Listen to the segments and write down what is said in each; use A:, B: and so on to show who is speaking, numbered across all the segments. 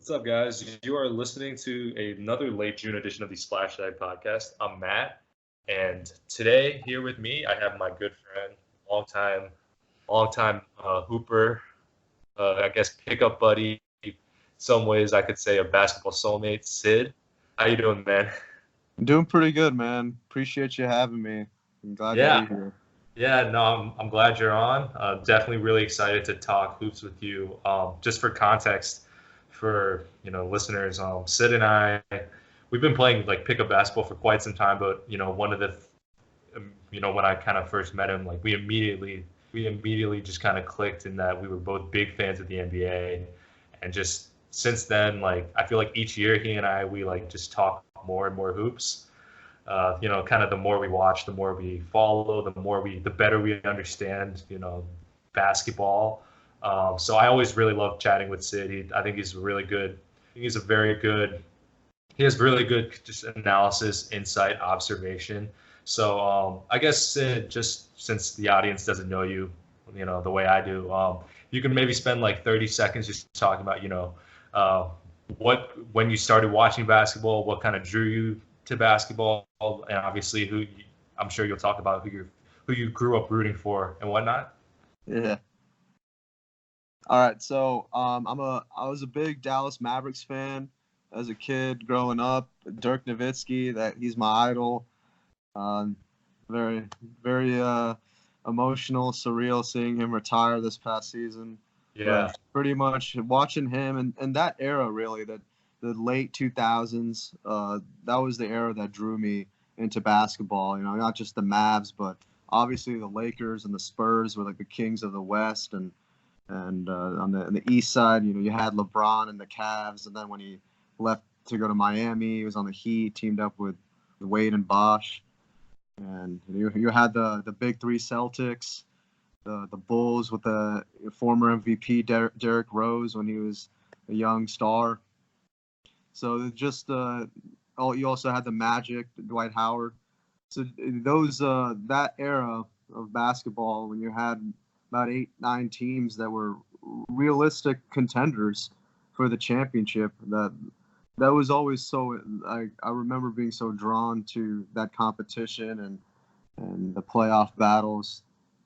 A: What's up, guys? You are listening to another late June edition of the SplashTag Podcast. I'm Matt, and today here with me, I have my good friend, longtime hooper, I guess pickup buddy. Some ways I could say a basketball soulmate, Sid. How you doing, man?
B: I'm doing pretty good, man. Appreciate you having me. I'm glad to
A: Yeah,
B: be here.
A: yeah. No, I'm glad you're on. Definitely really excited to talk hoops with you. Just for context, for listeners, Sid and I, we've been playing like pickup basketball for quite some time. But one of the, when I kind of first met him, like we immediately just kind of clicked in that we were both big fans of the NBA, and just since then, like I feel like each year he and I we like just talk more and more hoops. Kind of the more we watch, the more we follow, the better we understand, basketball. So I always really love chatting with Sid. I think he's really good. He's a very good. He has really good just analysis, insight, observation. So I guess Sid, just since the audience doesn't know you, the way I do, you can maybe spend like 30 seconds just talking about, uh, when you started watching basketball, what kind of drew you to basketball, and obviously I'm sure you'll talk about who you grew up rooting for and whatnot.
B: Yeah. All right. So I was a big Dallas Mavericks fan as a kid growing up. Dirk Nowitzki, he's my idol. Very, very emotional, surreal seeing him retire this past season.
A: Yeah.
B: But pretty much watching him and that era, really, the late 2000s, that was the era that drew me into basketball. Not just the Mavs, but obviously the Lakers and the Spurs were like the kings of the West, and on the East side, you had LeBron and the Cavs, and then when he left to go to Miami, he was on the Heat, teamed up with Wade and Bosh, and you had the big three Celtics, the Bulls with the former MVP Derrick Rose when he was a young star. So just you also had the Magic, Dwight Howard. So those that era of basketball, when you had about 8-9 teams that were realistic contenders for the championship, that was always so. I remember being so drawn to that competition and the playoff battles.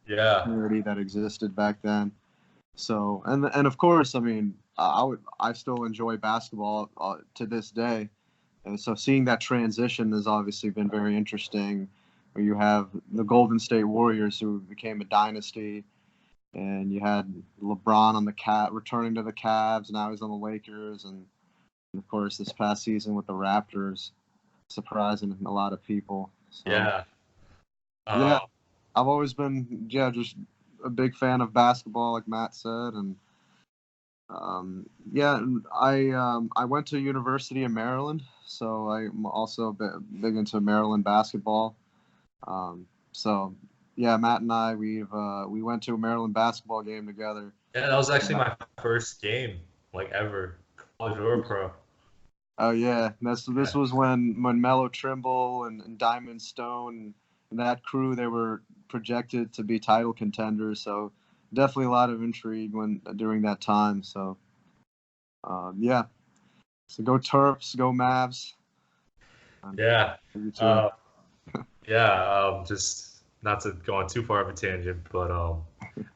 A: Yeah.
B: Community that existed back then. So and of course, I mean, I still enjoy basketball to this day, and so seeing that transition has obviously been very interesting. Where you have the Golden State Warriors, who became a dynasty, and you had LeBron on the returning to the Cavs, and now he's on the Lakers, and of course this past season with the Raptors, surprising a lot of people. So,
A: Yeah.
B: Yeah, I've always been just a big fan of basketball, like Matt said, and I went to University of Maryland, so I'm also big into Maryland basketball. So yeah, Matt and I we went to a Maryland basketball game together.
A: Yeah, that was actually my first game, like ever, college or pro.
B: Oh yeah, this was when Melo Trimble and Diamond Stone and that crew, they were projected to be title contenders. So definitely a lot of intrigue during that time. So yeah, so go Terps, go Mavs.
A: Yeah. Just not to go on too far of a tangent, but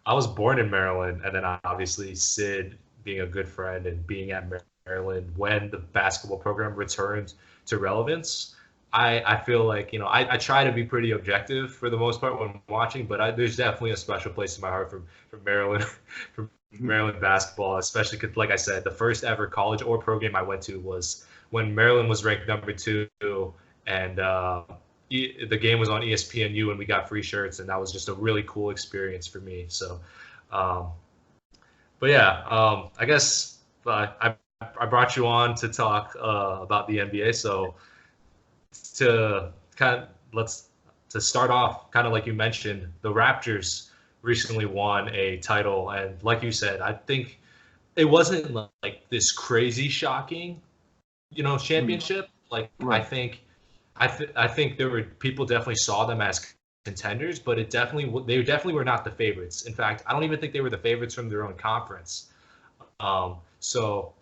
A: I was born in Maryland, and then obviously Sid being a good friend and being at Maryland when the basketball program returned to relevance. I feel like, I try to be pretty objective for the most part when watching, but there's definitely a special place in my heart for Maryland, for Maryland basketball, especially because, like I said, the first ever college or pro game I went to was when Maryland was ranked number 2, and the game was on ESPNU, and we got free shirts, and that was just a really cool experience for me. So, but yeah, I guess I brought you on to talk about the NBA. So to start off, kind of like you mentioned, the Raptors recently won a title, and like you said, I think it wasn't like this crazy shocking, championship. Like
B: Right.
A: I think there were people definitely saw them as contenders, but they definitely were not the favorites. In fact, I don't even think they were the favorites from their own conference. So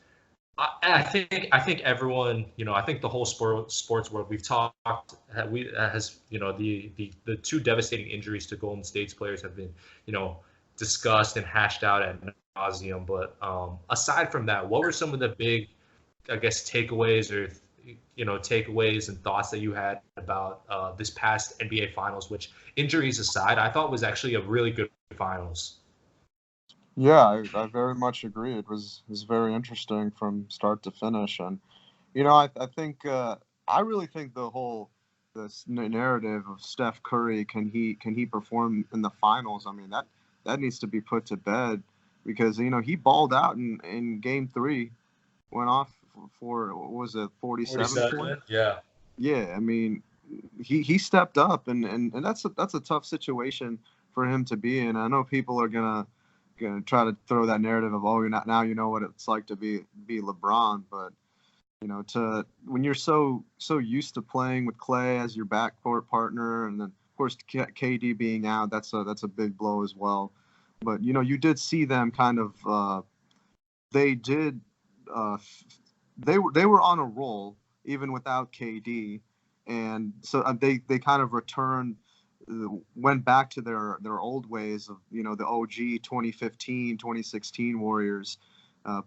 A: I think everyone, I think the whole sports world we've talked has, the two devastating injuries to Golden State's players have been, discussed and hashed out at nauseum. But aside from that, what were some of the big, I guess, takeaways or takeaways and thoughts that you had about this past NBA Finals, which, injuries aside, I thought was actually a really good finals.
B: Yeah, I very much agree. It was very interesting from start to finish, and I think I really think this narrative of Steph Curry, can he perform in the finals? I mean, that needs to be put to bed, because he balled out in Game 3, went off for, what was it, 47 points?
A: Yeah.
B: Yeah, I mean, he stepped up, and that's a tough situation for him to be in. I know people are gonna try to throw that narrative of, oh, you're not, now you know what it's like to be LeBron, but to when you're so used to playing with Clay as your backcourt partner, and then of course KD being out, that's a big blow as well. But you did see them kind of, they did they were on a roll even without KD, and so they kind of went back to their old ways of the OG 2015 2016 Warriors,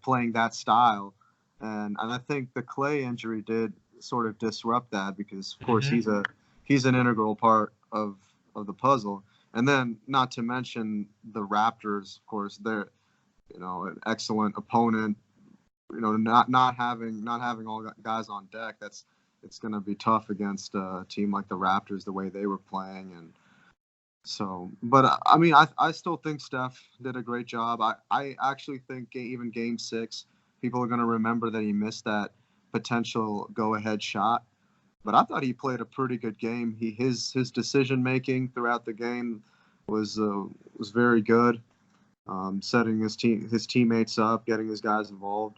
B: playing that style, and I think the Clay injury did sort of disrupt that, because of course he's an integral part of the puzzle. And then, not to mention the Raptors, of course, they're an excellent opponent. Not having all guys on deck, it's going to be tough against a team like the Raptors, the way they were playing. And so, but I mean, I still think Steph did a great job. I actually think even Game 6, people are going to remember that he missed that potential go-ahead shot. But I thought he played a pretty good game. His decision making throughout the game was very good, setting his teammates up, getting his guys involved.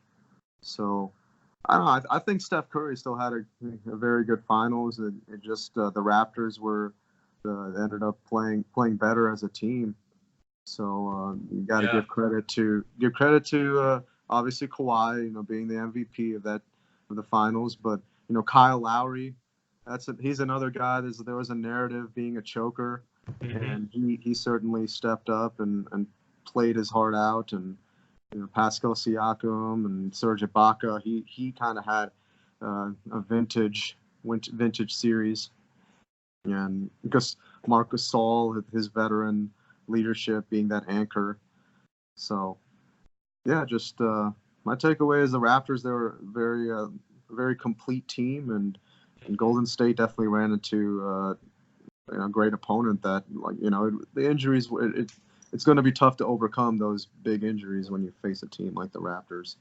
B: So I don't know. I think Steph Curry still had a very good finals. It just the Raptors ended up playing better as a team. So you got to give credit to obviously Kawhi, being the MVP of the finals. But Kyle Lowry, he's another guy. There was a narrative being a choker, and he certainly stepped up and played his heart out. And Pascal Siakam and Serge Ibaka, he kind of had a vintage series, and because Marc Gasol, his veteran leadership, being that anchor. So yeah, just my takeaway is the Raptors, they were a very complete team, and Golden State definitely ran into a great opponent that, the injuries, it's going to be tough to overcome those big injuries when you face a team like the Raptors.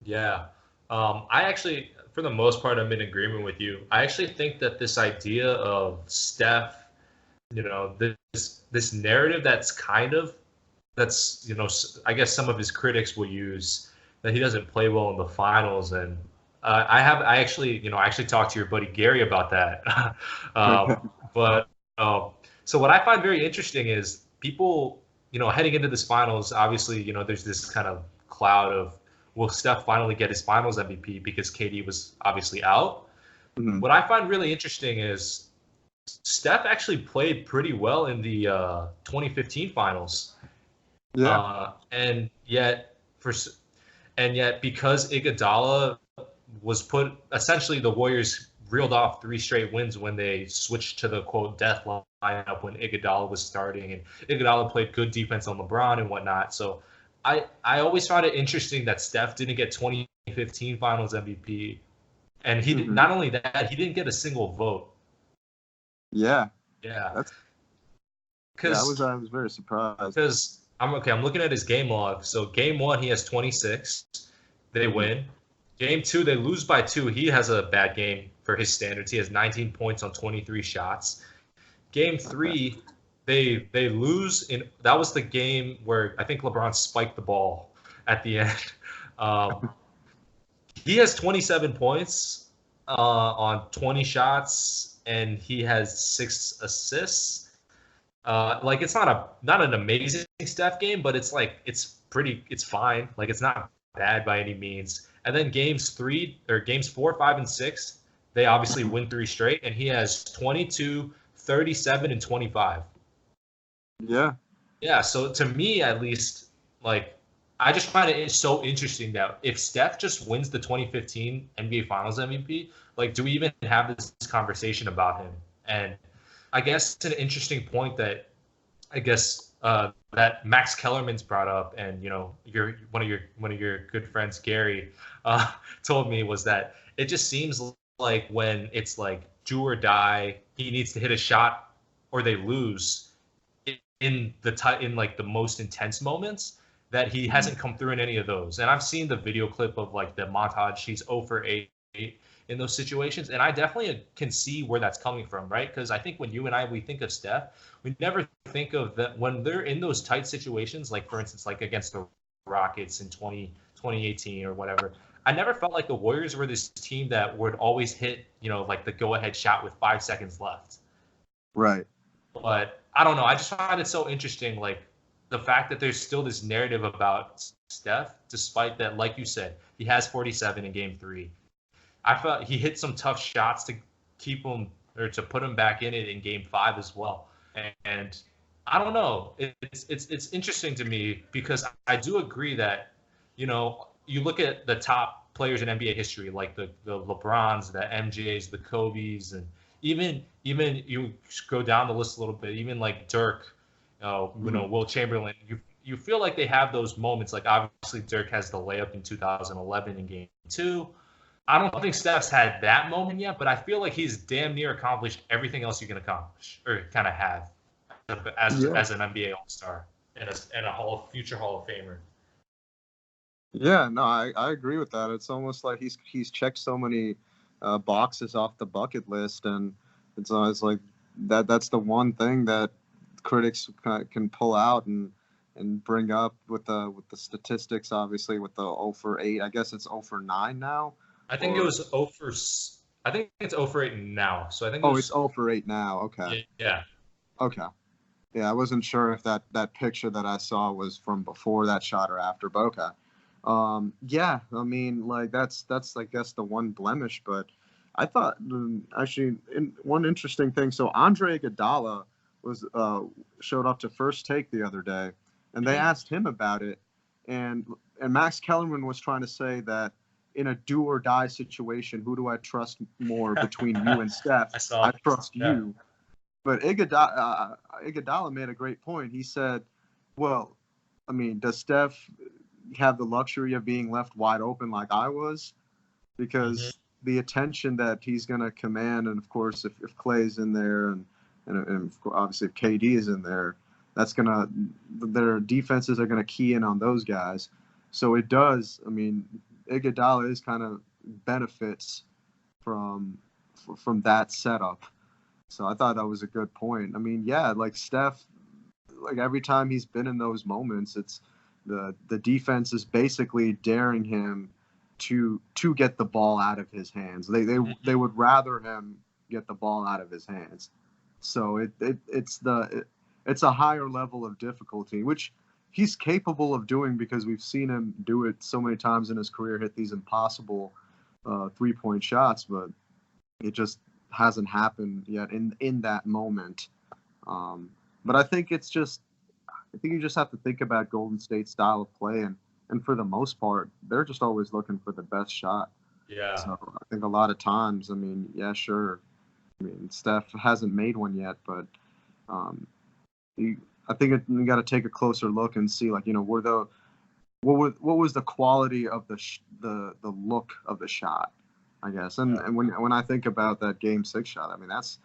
A: Yeah. I actually, for the most part, I'm in agreement with you. I actually think that this idea of Steph, this narrative that's I guess some of his critics will use, that he doesn't play well in the finals. And I actually talked to your buddy Gary about that. But so what I find very interesting is people, heading into this finals, obviously, there's this kind of cloud of, will Steph finally get his finals MVP because KD was obviously out? Mm-hmm. What I find really interesting is Steph actually played pretty well in the 2015 finals.
B: Yeah.
A: And yet because Iguodala was put, essentially the Warriors reeled off 3 straight wins when they switched to the quote death lineup when Iguodala was starting, and Iguodala played good defense on LeBron and whatnot. So I always found it interesting that Steph didn't get 2015 Finals MVP, and he did, not only that, he didn't get a single vote.
B: Yeah.
A: Yeah.
B: I was very surprised.
A: Because I'm looking at his game log. So Game 1, he has 26. They win. Game 2, they lose by 2. He has a bad game for his standards. He has 19 points on 23 shots. Game 3, they lose that was the game where I think LeBron spiked the ball at the end. He has 27 points on 20 shots, and he has 6 assists. It's not an amazing Steph game, but it's fine. It's not bad by any means. And then games 4, 5, and 6, they obviously win 3 straight, and he has 22, 37, and 25.
B: Yeah.
A: Yeah, so to me at least, like, I just find it so interesting that if Steph just wins the 2015 NBA Finals MVP, like, do we even have this conversation about him? And I guess it's an interesting point that I guess that Max Kellerman's brought up, and one of your good friends Gary told me was that it just seems like when it's like do or die, he needs to hit a shot or they lose in like the most intense moments, that he hasn't come through in any of those. And I've seen the video clip of like the montage. He's 0 for 8 in those situations, and I definitely can see where that's coming from, right? Because I think when you and we think of Steph, we never think of that when they're in those tight situations, like for instance, like against the Rockets in 2018 or whatever. I never felt like the Warriors were this team that would always hit, like the go-ahead shot with 5 seconds left.
B: Right.
A: But I don't know. I just find it so interesting, like the fact that there's still this narrative about Steph, despite that, like you said, he has 47 in Game 3. I felt he hit some tough shots to keep him or to put him back in it in Game 5 as well. And I don't know. It's interesting to me because I do agree that, you look at the top players in NBA history, like the LeBrons, the MJs, the Kobes, and even you go down the list a little bit, even like Dirk, Will Chamberlain. You feel like they have those moments. Like obviously Dirk has the layup in 2011 in Game 2. I don't think Steph's had that moment yet, but I feel like he's damn near accomplished everything else you can accomplish or kind of have as an NBA All-Star and a future Hall of Famer.
B: Yeah, no, I agree with that. It's almost like he's checked so many boxes off the bucket list, and it's always like that's the one thing that critics can pull out and bring up with the statistics. Obviously, with the 0 for 8, I guess it's 0 for 9 now.
A: I think it was 0 for. I think it's 0 for 8 now. So I think.
B: It's 0 for 8 now. Okay.
A: Yeah.
B: Okay. Yeah, I wasn't sure if that picture that I saw was from before that shot or after, but okay. Yeah, I mean, like that's I guess the one blemish, but I thought actually one interesting thing. So Andre Iguodala was showed up to First Take the other day, and they asked him about it, and Max Kellerman was trying to say that in a do or die situation, who do I trust more between you and Steph? I trust you. But Iguodala made a great point. He said, well, I mean, does Steph have the luxury of being left wide open like I was? Because the attention that he's going to command, and of course, if Klay's in there, and obviously if KD is in there, their defenses are going to key in on those guys. So it does. I mean, Iguodala is kind of benefits from that setup. So I thought that was a good point. I mean, yeah, like Steph, like every time he's been in those moments, it's the defense is basically daring him to get the ball out of his hands. They would rather him get the ball out of his hands. So it's a higher level of difficulty, which he's capable of doing because we've seen him do it so many times in his career, hit these impossible 3-point shots, but it just hasn't happened yet in that moment. But I think you just have to think about Golden State's style of play, and for the most part, they're just always looking for the best shot.
A: Yeah.
B: So I think a lot of times, I mean, yeah, sure. I mean, Steph hasn't made one yet, but I think you got to take a closer look and see, like, what was the quality of the look of the shot, I guess. And when I think about that Game 6 shot, I mean, that's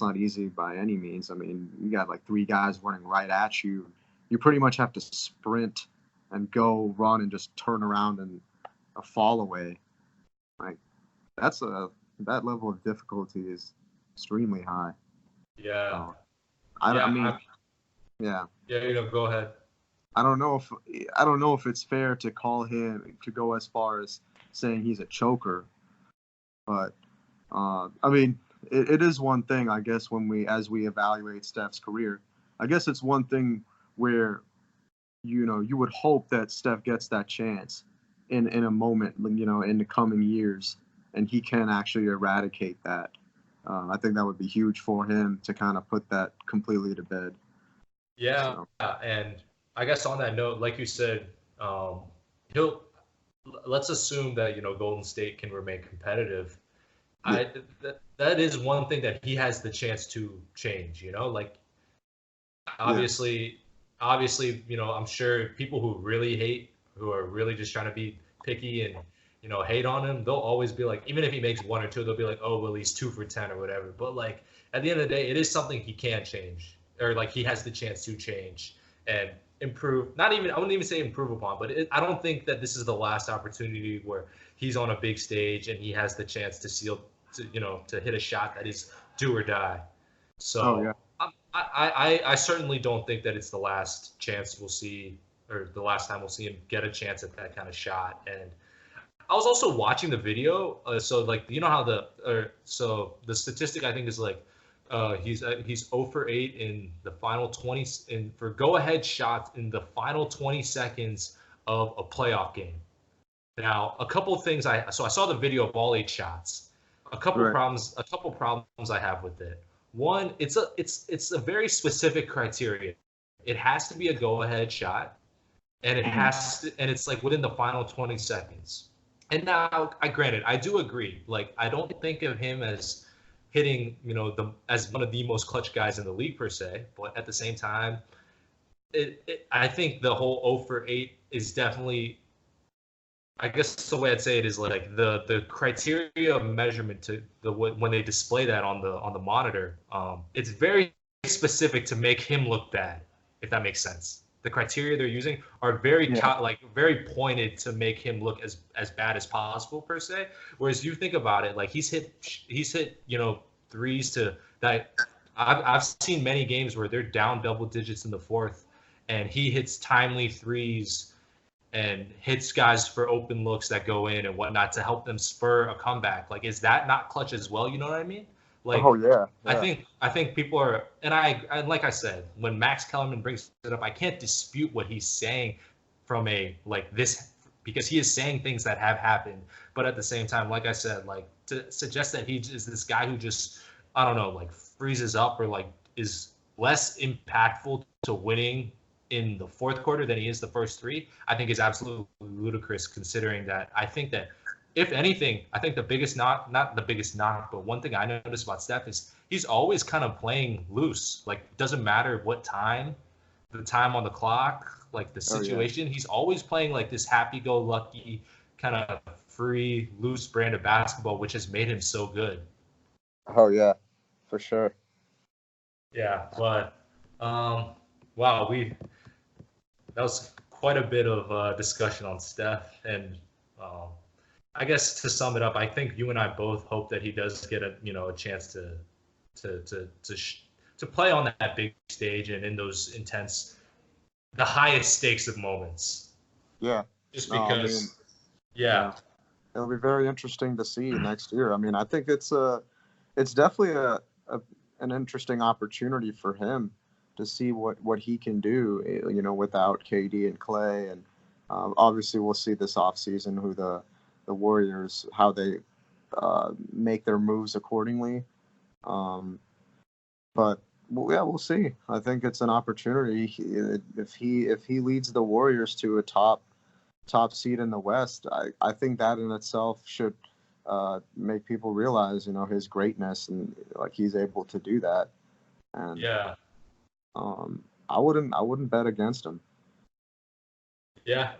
B: not easy by any means. I mean, you got like 3 guys running right at you. You pretty much have to sprint and go run and just turn around and a fall away. Like that level of difficulty is extremely high.
A: Yeah.
B: Yeah.
A: Yeah, go ahead.
B: I don't know if it's fair to call him to go as far as saying he's a choker, but I mean, it is one thing, I guess, as we evaluate Steph's career. I guess it's one thing where you would hope that Steph gets that chance in a moment, in the coming years, and he can actually eradicate that. I think that would be huge for him to kind of put that completely to bed.
A: Yeah,
B: So,
A: and I guess on that note, like you said, he'll let's assume that Golden State can remain competitive.
B: yeah,
A: That is one thing that he has the chance to change. Like
B: yeah,
A: obviously, obviously, I'm sure people who really hate, who are really just trying to be picky and hate on him, they'll always be like, even if he makes one or two, they'll be like, oh well, he's 2 for 10 or whatever. But like at the end of the day, it is something he can change, or like he has the chance to change and improve. Not even I wouldn't even say improve upon, but I don't think that this is the last opportunity where he's on a big stage and he has the chance to to hit a shot that is do or die.
B: oh yeah,
A: So I certainly don't think that it's the last chance we'll see, or the last time we'll see him get a chance at that kind of shot. And I was also watching the video, so like how so the statistic I think is like he's 0 for 8 in the final 20 for go ahead shots in the final 20 seconds of a playoff game. Now a couple of things I saw the video of all 8 shots.
B: right,
A: A couple problems I have with it. One, it's a very specific criteria. It has to be a go-ahead shot, and it's like within the final 20 seconds. And now, I do agree. Like, I don't think of him as hitting, as one of the most clutch guys in the league per se. But at the same time, I think the whole 0 for 8 is definitely, I guess the way I'd say it is like the criteria of measurement to when they display that on the monitor, it's very specific to make him look bad, if that makes sense. The criteria they're using are very
B: yeah,
A: very pointed to make him look as bad as possible per se. Whereas you think about it, like he's hit threes to that. I've seen many games where they're down double digits in the fourth, and he hits timely threes and hits guys for open looks that go in and whatnot to help them spur a comeback. Like, is that not clutch as well? You know what I mean?
B: oh
A: Like,
B: yeah,
A: I
B: yeah,
A: think people are, and like I said, when Max Kellerman brings it up, I can't dispute what he's saying from a like this, because he is saying things that have happened. But at the same time, like I said, like to suggest that he is this guy who just, I don't know, like freezes up or like is less impactful to winning in the fourth quarter than he is the first three, I think is absolutely ludicrous, considering that I think that if anything, I think the biggest knock, not the biggest knock, but one thing I noticed about Steph is he's always kind of playing loose. Like, it doesn't matter what time, the time on the clock, like the
B: oh yeah,
A: situation, he's always playing like this happy-go-lucky, kind of free, loose brand of basketball, which has made him so good.
B: oh yeah, for sure.
A: Yeah, but wow, that was quite a bit of discussion on Steph, and um, I guess to sum it up, I think you and I both hope that he does get a chance to play on that big stage and in those intense, the highest stakes of moments.
B: Yeah,
A: Just
B: no, I mean,
A: because, yeah,
B: yeah, it'll be very interesting to see next year. I mean, I think it's definitely an interesting opportunity for him to see what he can do, without KD and Clay. And obviously we'll see this offseason who the Warriors, how they make their moves accordingly. But yeah, we'll see. I think it's an opportunity. If he leads the Warriors to a top seed in the West, I think that in itself should make people realize, his greatness, and like he's able to do that. And
A: yeah,
B: I wouldn't bet against him.
A: yeah.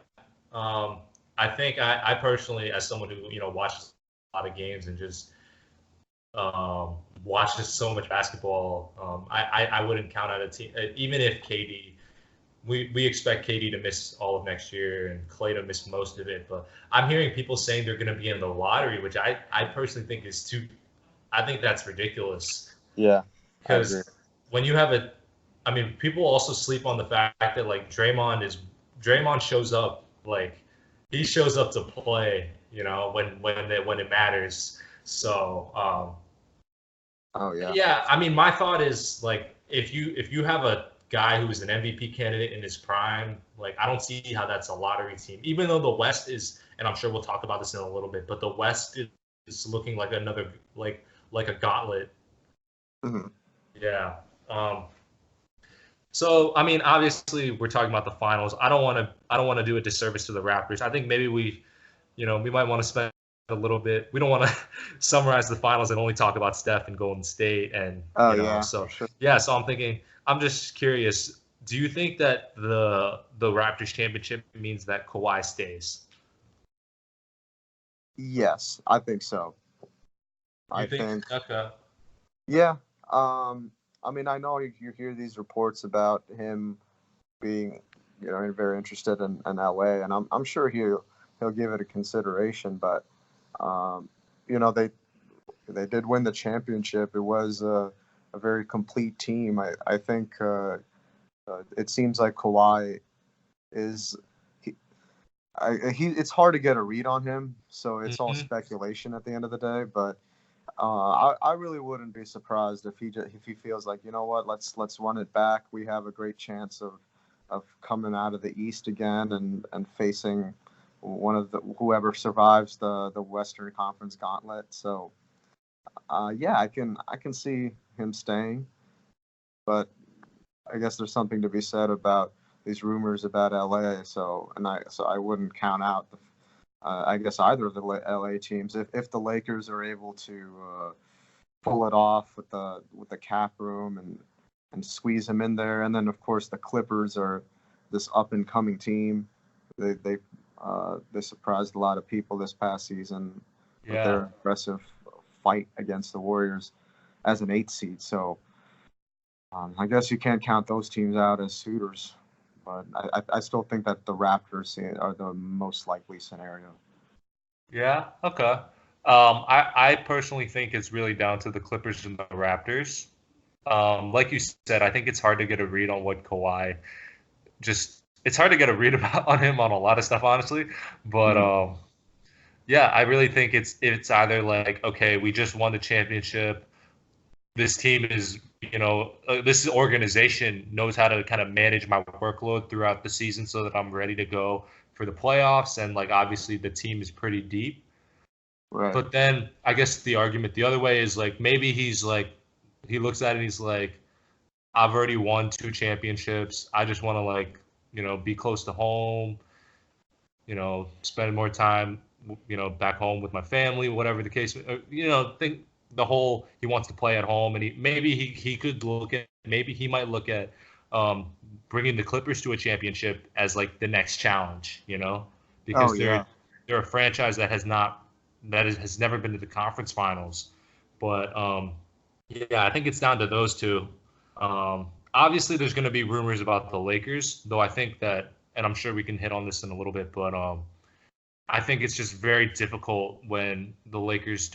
A: I think I personally, as someone who watches a lot of games and just watches so much basketball, I wouldn't count out a team, even if KD. We expect KD to miss all of next year and Clay to miss most of it, but I'm hearing people saying they're going to be in the lottery, which I personally think is too. I think that's ridiculous.
B: Yeah, I agree.
A: Because when you have I mean, people also sleep on the fact that like Draymond shows up, like he shows up to play, when it matters. So
B: Oh yeah,
A: yeah, I mean, my thought is like if you have a guy who is an MVP candidate in his prime, like I don't see how that's a lottery team. Even though the West is and I'm sure we'll talk about this in a little bit, but the West is looking like another like a gauntlet.
B: Mm-hmm.
A: Yeah. So I mean, obviously, we're talking about the finals. I don't want to do a disservice to the Raptors. I think maybe we might want to spend a little bit. We don't want to summarize the finals and only talk about Steph and Golden State, and
B: Oh
A: you know.
B: yeah,
A: So
B: for sure.
A: yeah, so I'm thinking. I'm just curious. Do you think that the Raptors championship means that Kawhi stays?
B: Yes, I think so.
A: You
B: I
A: think?
B: think,
A: Okay.
B: yeah. I mean, I know you hear these reports about him being, very interested in LA, and I'm sure he'll give it a consideration. But um, they did win the championship. It was a very complete team. I think it seems like Kawhi is it's hard to get a read on him, so it's all
A: Hmm.
B: speculation at the end of the day. But I really wouldn't be surprised if he feels like, you know what, let's run it back. We have a great chance of coming out of the East again and facing one of the whoever survives the Western Conference Gauntlet. So yeah, I can see him staying, but I guess there's something to be said about these rumors about LA. So I wouldn't count out I guess either of the LA teams if the Lakers are able to pull it off with the cap room and squeeze him in there, and then of course the Clippers are this up and coming team. They surprised a lot of people this past season with
A: Yeah.
B: their aggressive fight against the Warriors as an 8 seed. So I guess you can't count those teams out as suitors, but I still think that the Raptors are the most likely scenario.
A: Yeah. Okay. I personally think it's really down to the Clippers and the Raptors. Like you said, I think it's hard to get a read on what Kawhi just. It's hard to get a read about on him on a lot of stuff, honestly. But
B: Mm.
A: yeah, I really think it's either like, okay, we just won the championship. This team is, this organization knows how to kind of manage my workload throughout the season so that I'm ready to go for the playoffs. And like, obviously, the team is pretty deep.
B: Right.
A: But then I guess the argument the other way is like, maybe he's like, he looks at it and he's like, I've already won 2 championships. I just want to like, be close to home, spend more time, back home with my family, whatever the case. Think the whole he wants to play at home, and he could maybe he might look at bringing the Clippers to a championship as like the next challenge,
B: Oh
A: because
B: yeah.
A: they're a franchise has never been to the conference finals, but yeah, I think it's down to those two. Obviously, there's going to be rumors about the Lakers, though I think that, and I'm sure we can hit on this in a little bit, but I think it's just very difficult when the Lakers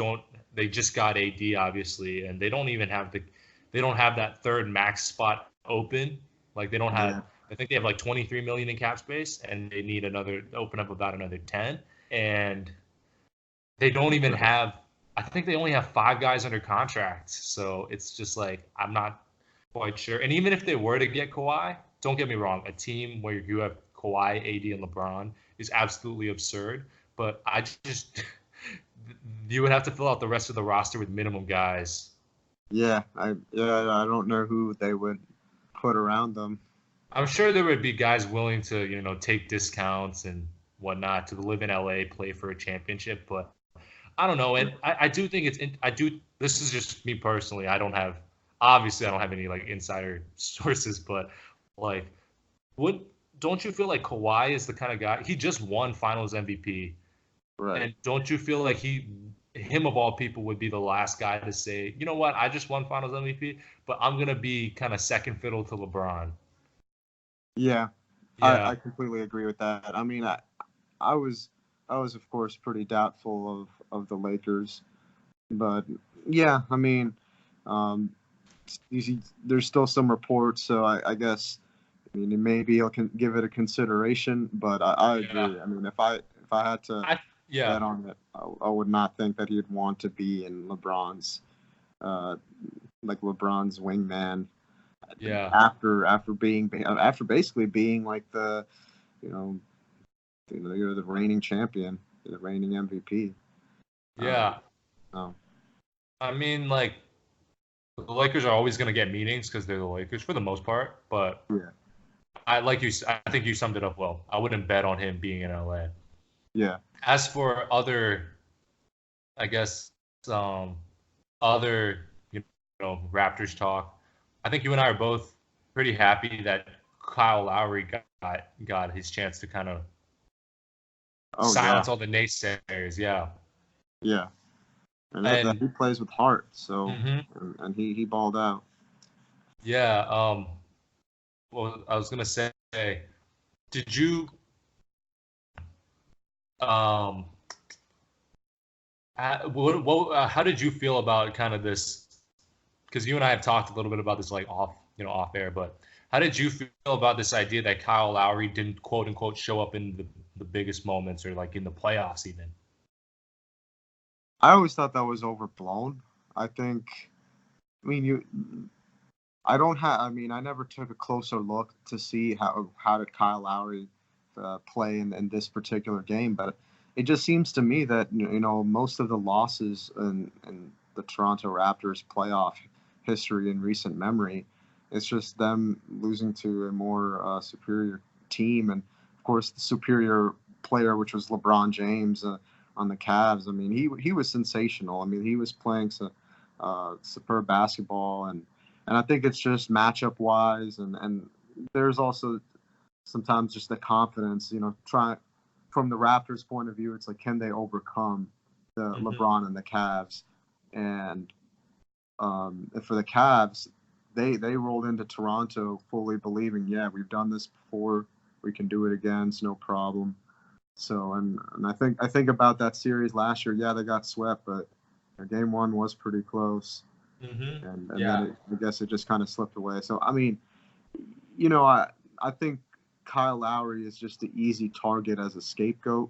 A: they just got AD, obviously, and they don't have that third max spot open. Like
B: Yeah.
A: I think they have like 23 million in cap space, and they need open up about another 10, and they don't even
B: Right.
A: have. I think they only have 5 guys under contract, so it's just like I'm not quite sure. And even if they were to get Kawhi, don't get me wrong, a team where you have Kawhi, AD, and LeBron is absolutely absurd. But I just you would have to fill out the rest of the roster with minimum guys.
B: Yeah, I don't know who they would put around them.
A: I'm sure there would be guys willing to, take discounts and whatnot to live in LA, play for a championship, but I don't know, and I do think I do. This is just me personally. Obviously, I don't have any like insider sources, but like, would don't you feel like Kawhi is the kind of guy? He just won Finals MVP,
B: Right.
A: and don't you feel like him of all people would be the last guy to say, you know what, I just won Finals MVP, but I'm gonna be kind of second fiddle to LeBron.
B: Yeah, I
A: Yeah,
B: completely agree with that. I mean, I was I was of course pretty doubtful of the Lakers, but yeah, I mean, um, there's still some reports, so I guess I mean maybe he'll give it a consideration. But I
A: yeah,
B: agree. I mean, if I had to
A: I yeah,
B: bet on it, I would not think that he'd want to be in LeBron's uh, like LeBron's wingman
A: yeah.
B: after basically being like you know you're the reigning champion. the reigning MVP.
A: Yeah.
B: Oh.
A: I mean, like, the Lakers are always going to get meetings because they're the Lakers for the most part. But
B: Yeah.
A: I think you summed it up well. I wouldn't bet on him being in LA.
B: Yeah.
A: As for other, I guess, other, Raptors talk, I think you and I are both pretty happy that Kyle Lowry got his chance to kind of
B: Oh yeah.
A: silence all the naysayers. Yeah.
B: Yeah. And that
A: And
B: he plays with heart. So
A: mhm,
B: and he balled out.
A: yeah. Well, I was gonna say, did you um, how did you feel about kind of this? Because you and I have talked a little bit about this, like off air. But how did you feel about this idea that Kyle Lowry didn't quote unquote show up in the biggest moments or like in the playoffs even?
B: I always thought that was overblown. I think. I mean, I don't have. I mean, I never took a closer look to see how did Kyle Lowry play in this particular game, but it just seems to me that most of the losses in the Toronto Raptors playoff history in recent memory, it's just them losing to a more superior team, and of course the superior player, which was LeBron James on the Cavs. I mean, he was sensational. I mean, he was playing superb basketball and I think it's just matchup wise, and there's also sometimes just the confidence, try from the Raptors' point of view, it's like, can they overcome the LeBron and the Cavs? And for the Cavs, they rolled into Toronto fully believing, yeah, we've done this before, we can do it again, it's no problem. So and I think about that series last year. Yeah, they got swept, but game one was pretty close.
A: Mm-hmm.
B: And
A: Yeah.
B: then I guess it just kind of slipped away. So I mean, I think Kyle Lowry is just an easy target as a scapegoat.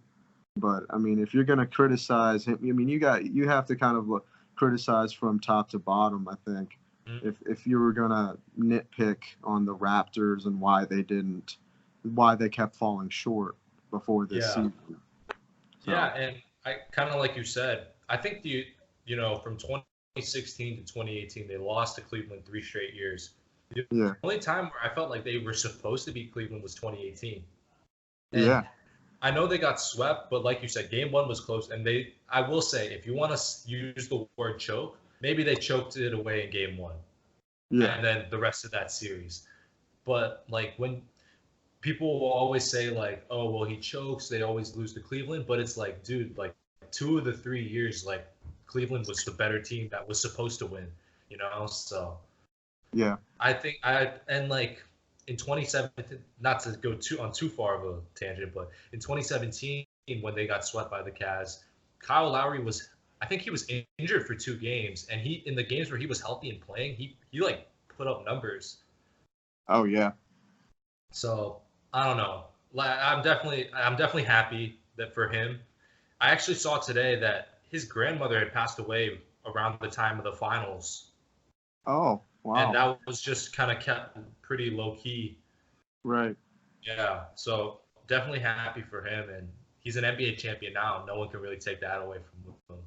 B: But I mean, if you're gonna criticize him, I mean, you have to kind of criticize from top to bottom. I think
A: Mm-hmm.
B: if you were gonna nitpick on the Raptors and why they kept falling short before this
A: Yeah.
B: season. So
A: Yeah, and I kind of like you said, I think from 2016 to 2018, they lost to Cleveland 3 straight years. The
B: yeah,
A: only time where I felt like they were supposed to beat Cleveland was 2018.
B: yeah,
A: And I know they got swept, but like you said, game one was close. And I will say, if you want to use the word choke, maybe they choked it away in game one
B: yeah.
A: and then the rest of that series. But like when people will always say like, oh well, he chokes. They always lose to Cleveland, but it's like, dude, like 2 of the 3 years, like Cleveland was the better team that was supposed to win, So
B: Yeah.
A: I think like in 2017, not to go too far of a tangent, but in 2017 when they got swept by the Cavs, Kyle Lowry I think he was injured for 2 games, and he in the games where he was healthy and playing, he like put up numbers.
B: Oh yeah.
A: So I don't know. Like I'm definitely happy that for him. I actually saw today that his grandmother had passed away around the time of the finals,
B: Oh
A: and
B: wow.
A: that was just kind of kept pretty low key.
B: Right.
A: Yeah, so definitely happy for him, and he's an NBA champion now. No one can really take that away from him.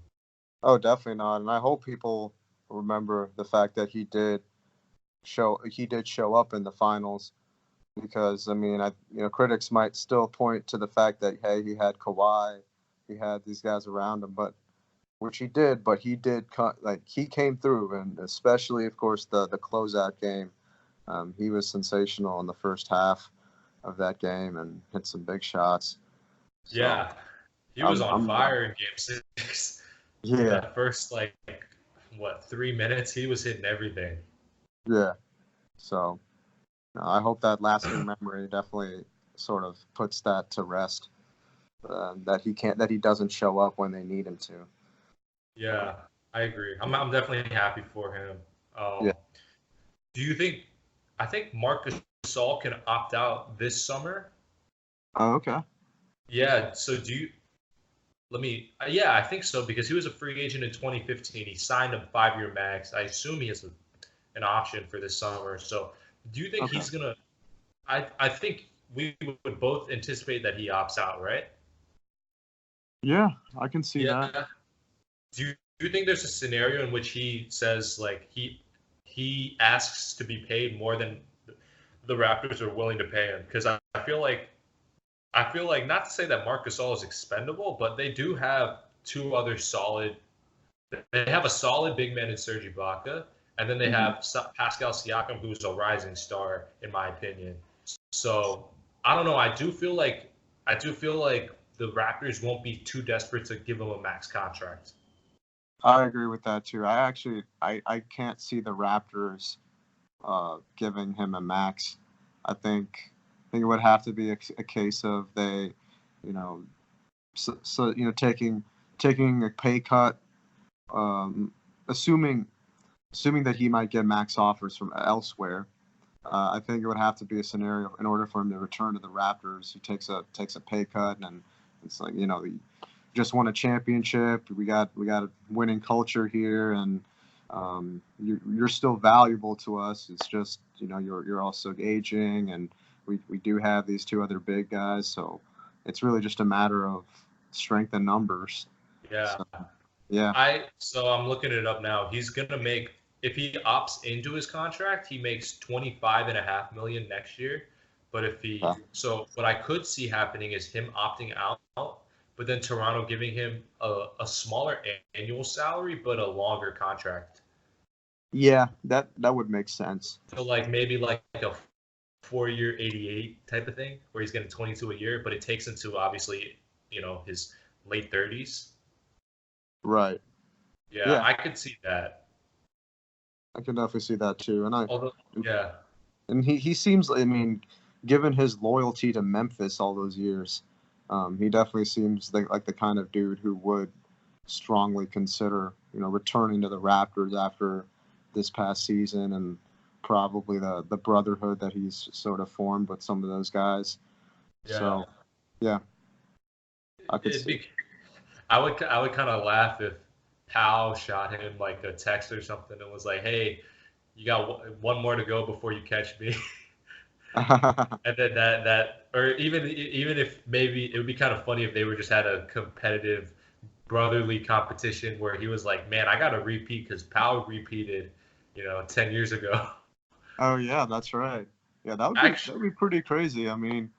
B: Oh, definitely not. And I hope people remember the fact that he did show up in the finals because I mean, critics might still point to the fact that hey, he had Kawhi, he had these guys around him, but which he did, but he came through, and especially of course the closeout game. He was sensational in the first half of that game and hit some big shots. So
A: Yeah, he was
B: I'm,
A: on
B: I'm
A: fire in Game 6.
B: yeah,
A: That first 3 minutes, he was hitting everything.
B: yeah. So I hope that lasting memory definitely sort of puts that to rest. That he doesn't show up when they need him to.
A: Yeah, I agree. I'm definitely happy for him.
B: Yeah.
A: Do you think? I think Marc Gasol can opt out this summer.
B: Oh, okay.
A: Yeah. So do you? Let me. Yeah, I think so because he was a free agent in 2015. He signed a 5-year max. I assume he has an option for this summer. So do you think
B: Okay.
A: he's gonna? I think we would both anticipate that he opts out, right?
B: Yeah, I can see that.
A: Yeah. Do you think there's a scenario in which he says like he asks to be paid more than the Raptors are willing to pay him? Because I feel like not to say that Marc Gasol is expendable, but they do have two other solid. They have a solid big man in Serge Ibaka, and then they
B: Mhm.
A: have Pascal Siakam, who's a rising star in my opinion. So I don't know. I do feel like the Raptors won't be too desperate to give him a max contract.
B: I agree with that too. I can't see the Raptors giving him a max. I think it would have to be a case of they, you know, taking a pay cut, um, assuming assuming that he might get max offers from elsewhere. I think it would have to be a scenario in order for him to return to the Raptors. He takes a pay cut, and it's like he just won a championship. We got a winning culture here, and you're still valuable to us. It's just you're also aging, and we do have these two other big guys, so it's really just a matter of strength and numbers.
A: Yeah.
B: So yeah,
A: So I'm looking it up now. He's gonna make if he opts into his contract, he makes 25.5 million next year. But if
B: yeah,
A: he so what I could see happening is him opting out, but then Toronto giving him a smaller annual salary but a longer contract.
B: yeah. That would make sense.
A: So like maybe like a 4 year 88 type of thing where he's getting 22 a year, but it takes him to obviously, his late 30s.
B: Right.
A: Yeah,
B: Yeah,
A: I could see that.
B: I can definitely see that too.
A: Although, yeah.
B: And he seems, I mean, given his loyalty to Memphis all those years, he definitely seems like the kind of dude who would strongly consider, returning to the Raptors after this past season, and probably the brotherhood that he's sort of formed with some of those guys.
A: Yeah.
B: So, yeah, I could
A: It'd
B: see.
A: be I would kind of laugh if Powell shot him like a text or something and was like, "Hey, you got one more to go before you catch me." And then or even if maybe it would be kind of funny if they were just had a competitive brotherly competition where he was like, "Man, I got to repeat because Powell repeated, 10 years ago."
B: Oh yeah, that's right. Yeah, that would be
A: Actually,
B: pretty crazy. I mean,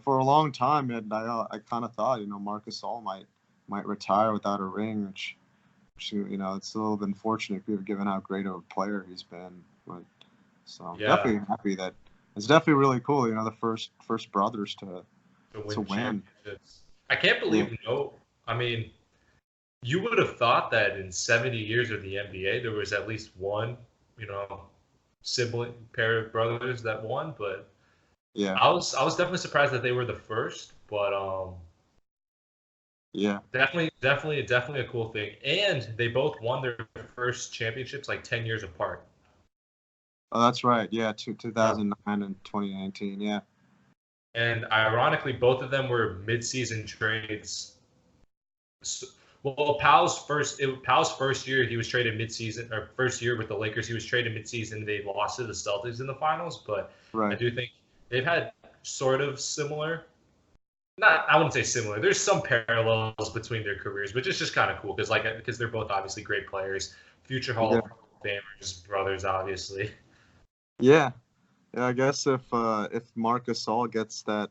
B: for a long time, and I kind of thought, Marcus All might retire without a ring, which it's a little bit unfortunate given how great of a player he's been. But so
A: yeah,
B: definitely happy that it's definitely really cool. The first brothers
A: to
B: to
A: win
B: win.
A: championships. I can't
B: Yeah.
A: believe no. I mean, you would have thought that in 70 years of the NBA, there was at least one, you know, sibling pair of brothers that won. But
B: Yeah.
A: I was definitely surprised that they were the first. But
B: Yeah.
A: definitely a cool thing. And they both won their first championships like 10 years apart.
B: Oh, that's right. Yeah.
A: Yeah.
B: 2009 and 2019. Yeah.
A: And ironically, both of them were mid-season trades. Well, Powell's first year he was traded midseason, or first year with the Lakers he was traded midseason. They lost to the Celtics in the finals, but I
B: Right.
A: do think they've had sort of similar. Not, I wouldn't say similar. There's some parallels between their careers, but it's just kind of cool because they're both obviously great players, future Hall
B: Yeah.
A: of Famers, brothers, obviously.
B: Yeah. Yeah. I guess if Marcus All gets that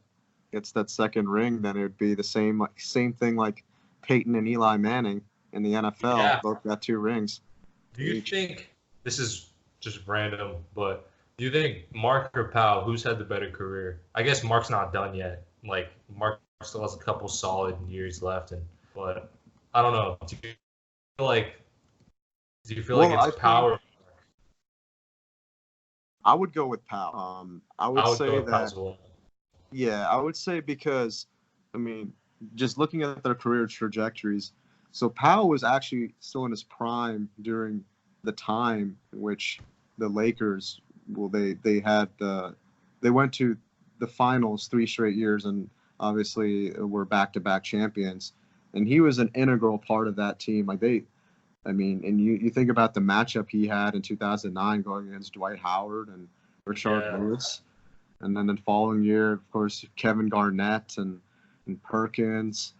B: second ring, then it would be the same thing like Peyton and Eli Manning in the NFL.
A: Yeah.
B: Both got two rings
A: Do you
B: each.
A: think this is just random, but do you think Mark or Powell, who's had the better career? I guess Mark's not done yet. Like Mark still has a couple solid years left, but I don't know. Feel like do you feel like
B: Well,
A: it's
B: I think
A: Powell?
B: I would go with Powell. I would
A: I would go
B: say
A: with Powell
B: that
A: as well.
B: yeah, I would say because I mean, just looking at their career trajectories, so Powell was actually still in his prime during the time in which the Lakers, well, they went to the finals 3 straight years, and obviously were back-to-back champions, and he was an integral part of that team. I mean, and you think about the matchup he had in 2009 going against Dwight Howard and Rashard
A: Yeah,
B: Lewis, and then the following year, of course, Kevin Garnett and Perkins.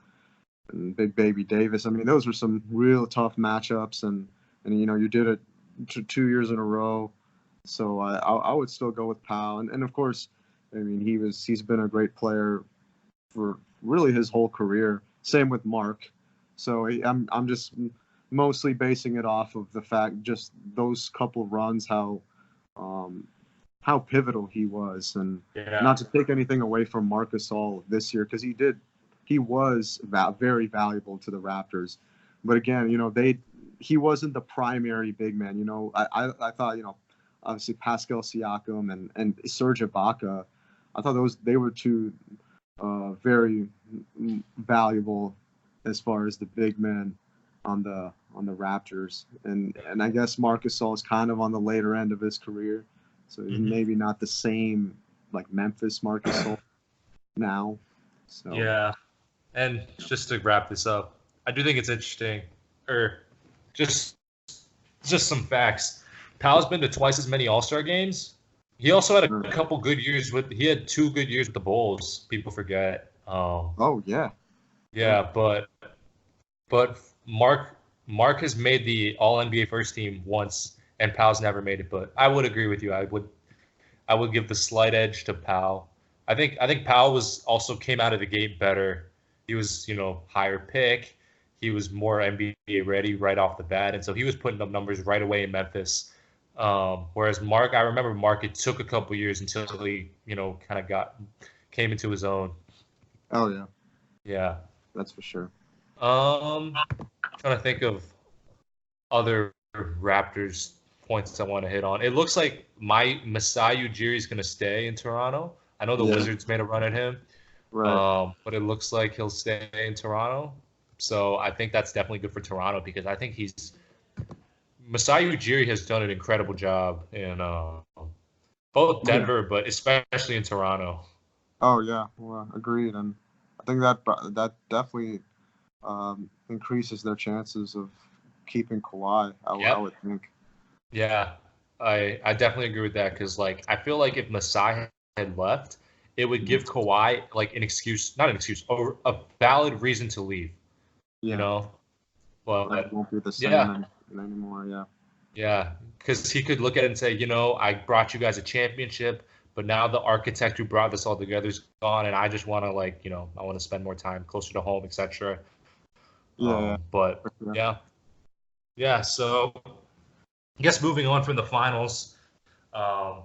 B: and Big Baby Davis. I mean, those were some real tough matchups, and you did it 2 years in a row. So I would still go with Powell, and of course, I mean he's been a great player for really his whole career. Same with Mark. So I'm just mostly basing it off of the fact just those couple runs um, how pivotal he was, and not to take anything away from Marc Gasol this year because he was very valuable to the Raptors, but again, he wasn't the primary big man. I thought obviously Pascal Siakam and Serge Ibaka, I thought they were two very valuable as far as the big men on the Raptors, and I guess Marc Gasol is kind of on the later end of his career, so he's maybe not the same like Memphis Marc Gasol now. So
A: yeah, and just to wrap this up, I do think it's interesting, or just some facts. Powell's been to twice as many All-Star games. He also had a couple good years he had 2 good years with the Bulls. People forget.
B: Oh yeah.
A: Yeah, but Mark has made the All NBA first team once, and Powell's never made it. But I would agree with you. I would give the slight edge to Powell. I think Powell also came out of the gate better. He was higher pick. He was more NBA ready right off the bat, and so he was putting up numbers right away in Memphis. Whereas Mark, I remember Mark, it took a couple years until he kind of came into his own.
B: Oh yeah.
A: Yeah.
B: That's for sure.
A: Trying to think of other Raptors points I want to hit on. It looks like Masai Ujiri is going to stay in Toronto. I know the Wizards made a run at him,
B: right?
A: But it looks like he'll stay in Toronto. So I think that's definitely good for Toronto because I think Masai Ujiri has done an incredible job in both Denver, but especially in Toronto.
B: Oh yeah, well, agreed, and I think that definitely increases their chances of keeping Kawhi. I would think.
A: Yeah, I definitely agree with that because I feel like if Masai had left, it would give Kawhi not an excuse, or a valid reason to leave.
B: Yeah.
A: Well,
B: it won't be the same anymore. Yeah.
A: Yeah, because he could look at it and say, I brought you guys a championship, but now the architect who brought this all together is gone, and I just want to I want to spend more time closer to home, etc.
B: Yeah.
A: But yeah. So I guess moving on from the finals, I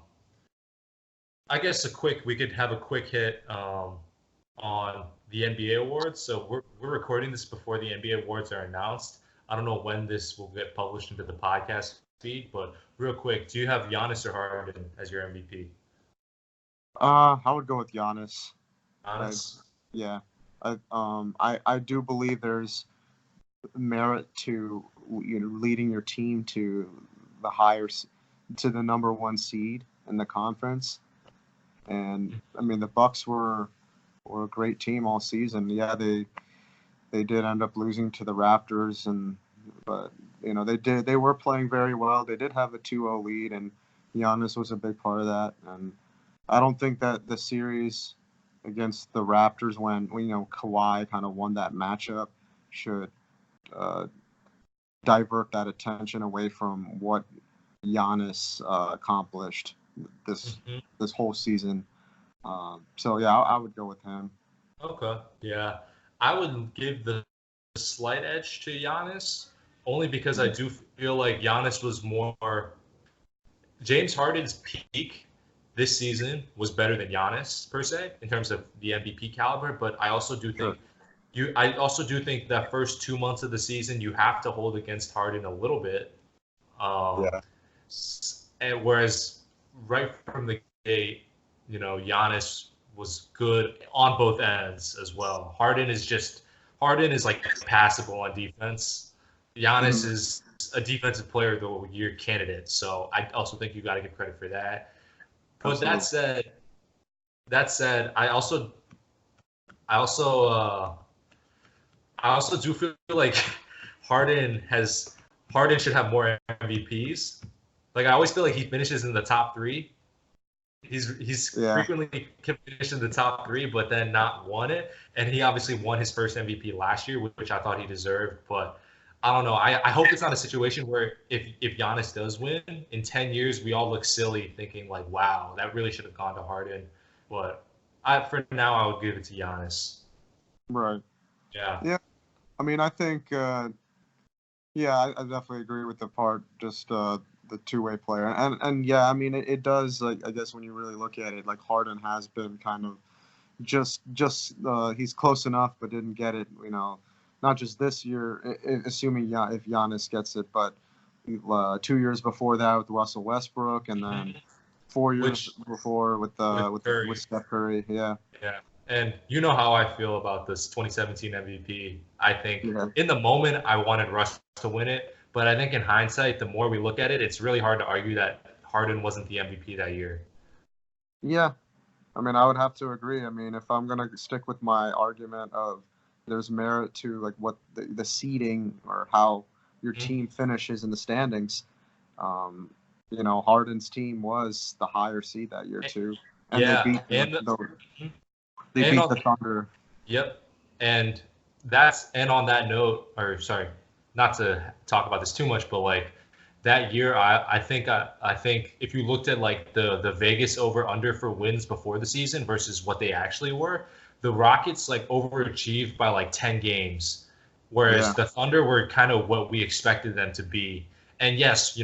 A: guess we could have a quick hit on the NBA awards. So we're recording this before the NBA awards are announced. I don't know when this will get published into the podcast feed, but real quick, do you have Giannis or Harden as your MVP?
B: I would go with Giannis.
A: Giannis?
B: I do believe there's merit to leading your team to the number 1 seed in the conference, and I mean the Bucks were a great team all season. Yeah, they did end up losing to the Raptors, but they were playing very well. They did have a 2-0 lead, and Giannis was a big part of that. And I don't think that the series against the Raptors, when Kawhi kind of won that matchup, should divert that attention away from what Giannis accomplished this whole season. So yeah, I would go with him.
A: Okay. Yeah. I would give the slight edge to Giannis only because I do feel like Giannis was more. James Harden's peak this season was better than Giannis per se in terms of the MVP caliber, but I also do think that first 2 months of the season you have to hold against Harden a little bit. And whereas right from the gate, Giannis was good on both ends as well. Harden is passable on defense. Giannis is a defensive player of the year candidate, so I also think you got to give credit for that. But that said, I also do feel like Harden should have more MVPs. I always feel like he finishes in the top 3, He's
B: Yeah.
A: frequently finished in the top three, but then not won it. And he obviously won his first MVP last year, which I thought he deserved. But I don't know. I hope it's not a situation where if Giannis does win in 10 years, we all look silly thinking like, wow, that really should have gone to Harden. But for now, I would give it to Giannis.
B: Right.
A: Yeah.
B: Yeah. I mean, I think. Yeah, I definitely agree with the part, just the two-way player, and yeah, I mean it does. Like, I guess when you really look at it, like Harden has been kind of just he's close enough, but didn't get it. Not just this year, assuming if Giannis gets it, but 2 years before that with Russell Westbrook, and then 4 years before with Steph Curry. Yeah.
A: Yeah. And you know how I feel about this 2017 MVP. I think
B: Yeah.
A: in the moment I wanted Russ to win it, but I think in hindsight, the more we look at it, it's really hard to argue that Harden wasn't the MVP that year.
B: Yeah. I mean, I would have to agree. I mean, if I'm gonna stick with my argument of there's merit to like what the seeding or how your team finishes in the standings, Harden's team was the higher seed that year too, and
A: Yeah,
B: they beat
A: and
B: the Thunder.
A: Yep, and on that note, or sorry, not to talk about this too much, but like that year, I think if you looked at like the Vegas over under for wins before the season versus what they actually were, the Rockets like overachieved by like 10 games, whereas the Thunder were kind of what we expected them to be. And yes,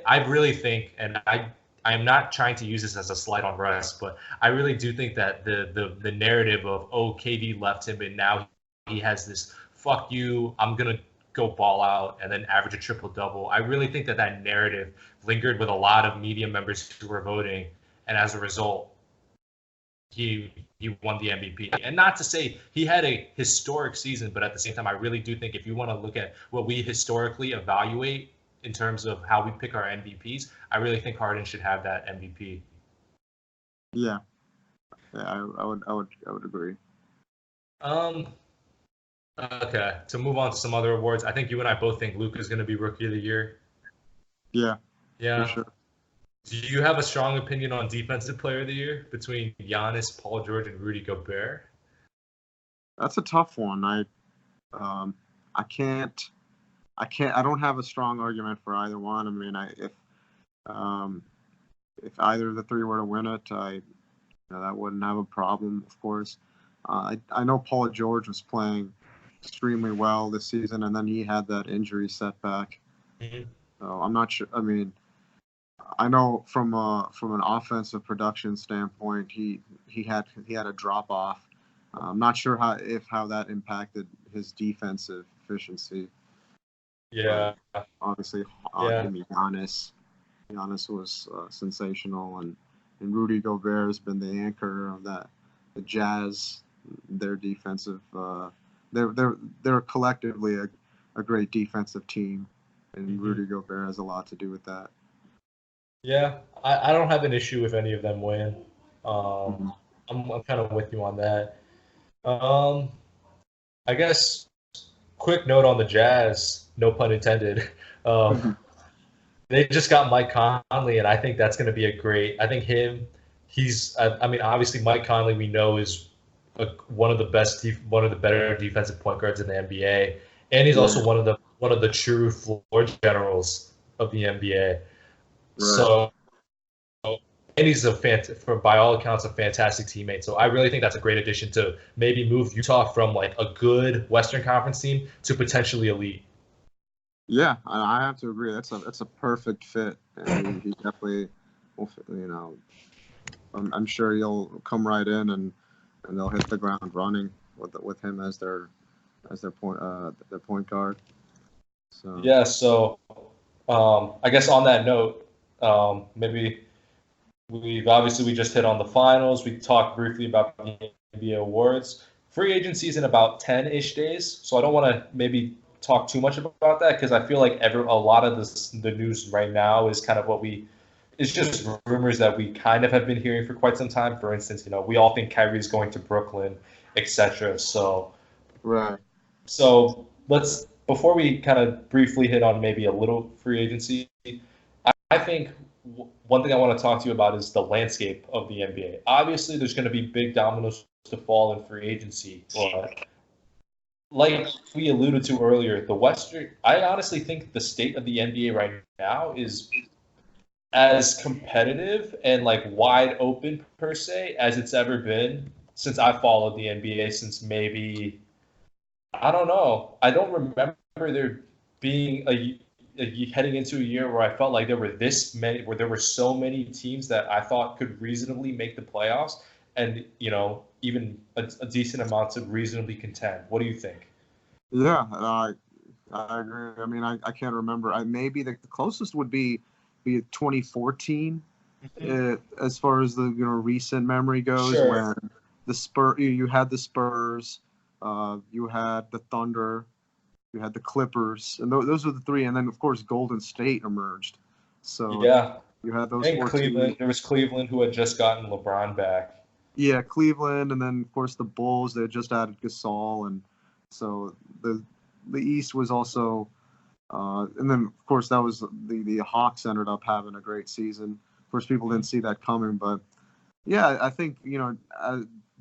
A: I really think, and I am not trying to use this as a slight on Russ, but I really do think that the narrative of KD left him and now he has this fuck you, I'm gonna go ball out and then average a triple double. I really think that narrative lingered with a lot of media members who were voting, and as a result, he won the MVP. And not to say he had a historic season, but at the same time, I really do think if you want to look at what we historically evaluate in terms of how we pick our MVPs, I really think Harden should have that MVP.
B: Yeah, I would agree.
A: Okay, to move on to some other awards, I think you and I both think Luka is going to be Rookie of the Year.
B: Yeah.
A: Yeah.
B: For sure.
A: Do you have a strong opinion on Defensive Player of the Year between Giannis, Paul George, and Rudy Gobert?
B: That's a tough one. I don't have a strong argument for either one. I mean, if either of the three were to win it, that wouldn't have a problem, of course. I know Paul George was playing extremely well this season, and then he had that injury setback.
A: Mm-hmm.
B: So I'm not sure. I mean, I know from an offensive production standpoint, he had a drop off. I'm not sure how that impacted his defensive efficiency.
A: Yeah.
B: Obviously, Giannis was sensational, and Rudy Gobert has been the anchor of that. The Jazz, their defensive, they're collectively a great defensive team, and Rudy Gobert has a lot to do with that.
A: Yeah, I don't have an issue if any of them win. I'm kind of with you on that. I guess quick note on the Jazz, no pun intended. They just got Mike Conley, and I think that's going to be I think obviously Mike Conley we know is one of the better defensive point guards in the NBA, and he's also one of the true floor generals of the NBA. Right. So, and he's by all accounts, a fantastic teammate. So I really think that's a great addition to maybe move Utah from like a good Western Conference team to potentially elite.
B: Yeah, I have to agree. That's a perfect fit, and he definitely, I'm sure he'll come right in and they'll hit the ground running with him as their point guard. So
A: yeah. So I guess on that note. Maybe we just hit on the finals. We talked briefly about the NBA awards. Free agency is in about 10-ish days, so I don't want to maybe talk too much about that because I feel like a lot of the news right now is kind of it's just rumors that we kind of have been hearing for quite some time. For instance, we all think Kyrie's going to Brooklyn, etc. So,
B: right.
A: So before we kind of briefly hit on maybe a little free agency, I think one thing I want to talk to you about is the landscape of the NBA. Obviously, there's going to be big dominoes to fall in free agency, but like we alluded to earlier, the Western. I honestly think the state of the NBA right now is as competitive and like wide open per se as it's ever been since I followed the NBA since maybe I don't know. I don't remember there being heading into a year where I felt like there were this many, where there were so many teams that I thought could reasonably make the playoffs, and even a decent amount to reasonably contend. What do you think?
B: Yeah, I agree. I mean, I can't remember. Maybe the closest would be 2014, as far as the recent memory goes,
A: Sure.
B: when you had the Spurs, you had the Thunder, you had the Clippers, and those were the three. And then of course Golden State emerged. So
A: Yeah.
B: you had those
A: And
B: four
A: Cleveland.
B: teams.
A: There was Cleveland who had just gotten LeBron back.
B: Yeah, Cleveland, and then of course the Bulls. They had just added Gasol, and so the East was also. And then, of course, that was the Hawks ended up having a great season. Of course, people didn't see that coming, but yeah, I think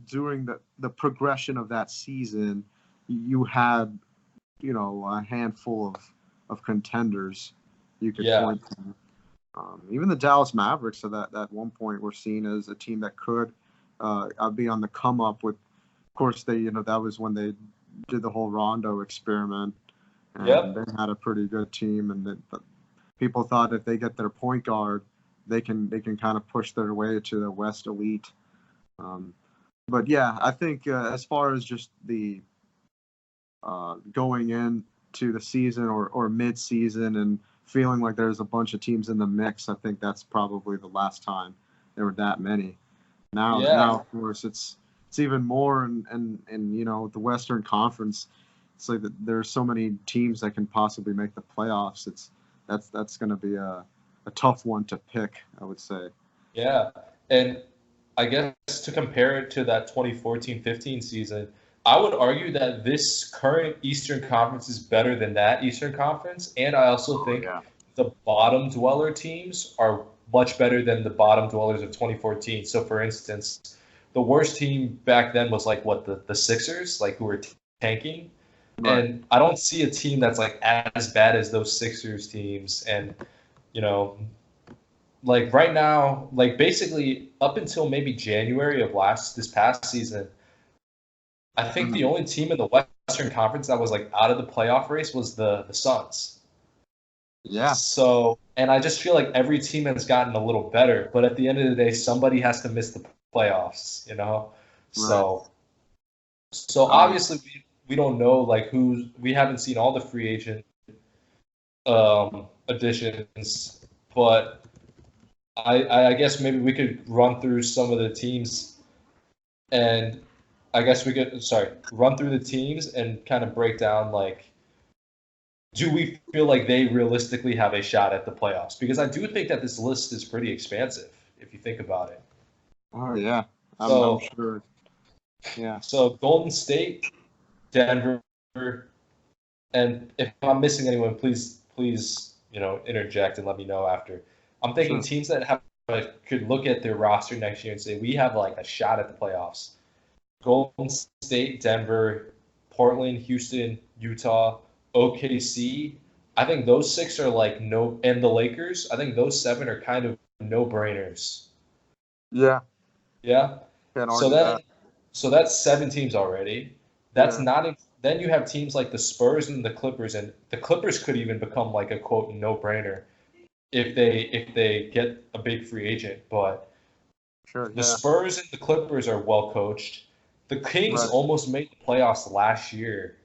B: during the progression of that season, you had a handful of contenders you could point to. Even the Dallas Mavericks at that one point were seen as a team that could be on the come up. With, of course, that was when they did the whole Rondo experiment. And they had a pretty good team, and people thought if they get their point guard, they can kind of push their way to the West elite. But yeah, I think as far as just the going into the season or mid-season and feeling like there's a bunch of teams in the mix, I think that's probably the last time there were that many. Now of course it's even more, and the Western Conference. It's like there's so many teams that can possibly make the playoffs. That's going to be a tough one to pick, I would say.
A: Yeah, and I guess to compare it to that 2014-15 season, I would argue that this current Eastern Conference is better than that Eastern Conference, and I also think the bottom dweller teams are much better than the bottom dwellers of 2014. So, for instance, the worst team back then was like the Sixers, like who were tanking. Right. And I don't see a team that's like as bad as those Sixers teams. And, like right now, like basically up until maybe January of this past season, I think the only team in the Western Conference that was like out of the playoff race was the Suns.
B: Yeah.
A: So, and I just feel like every team has gotten a little better, but at the end of the day, somebody has to miss the playoffs, Right. So obviously we don't know like we haven't seen all the free agent additions, but I guess maybe we could run through some of the teams, and I guess we could run through the teams and kind of break down like, do we feel like they realistically have a shot at the playoffs? Because I do think that this list is pretty expansive if you think about it.
B: Oh yeah, I'm sure. Yeah.
A: So Golden State, Denver, and if I'm missing anyone, please, interject and let me know after. I'm thinking teams that could look at their roster next year and say we have like a shot at the playoffs. Golden State, Denver, Portland, Houston, Utah, OKC. I think those six are like and the Lakers. I think those seven are kind of no-brainers.
B: Yeah.
A: Yeah. So that's 7 teams already. That's not. Then you have teams like the Spurs and the Clippers, and the Clippers could even become like a quote no-brainer if they get a big free agent. But the Spurs and the Clippers are well coached. The Kings almost made the playoffs last year.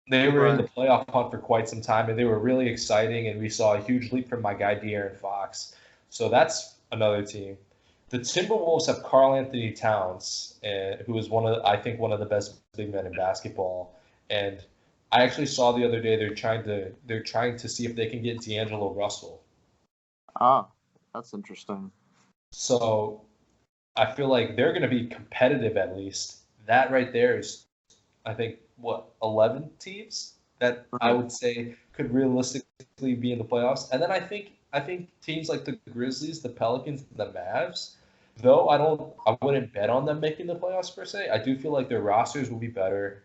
A: They were in the playoff hunt for quite some time, and they were really exciting. And we saw a huge leap from my guy De'Aaron Fox. So that's another team. The Timberwolves have Karl Anthony Towns, who is one of the best big men in basketball. And I actually saw the other day they're trying to see if they can get D'Angelo Russell.
B: Ah, that's interesting.
A: So I feel like they're going to be competitive at least. That right there is, I think, 11 teams
C: that I would say could realistically be in the playoffs. And then I think teams like the Grizzlies, the Pelicans, and the Mavs, though I wouldn't bet on them making the playoffs per se. I do feel like their rosters will be better.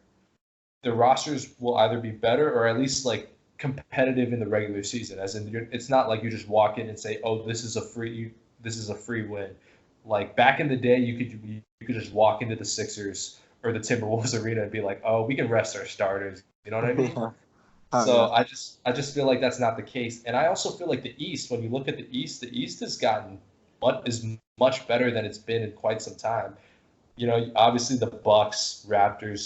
C: Their rosters will either be better or at least like competitive in the regular season. As in, it's not like you just walk in and say, "Oh, this is a free win." Like back in the day, you could just walk into the Sixers or the Timberwolves arena and be like, "Oh, we can rest our starters." You know what I mean? So I just feel like that's not the case. And I also feel like the East, when you look at the East has gotten is much better than it's been in quite some time. You know, obviously the Bucks, Raptors,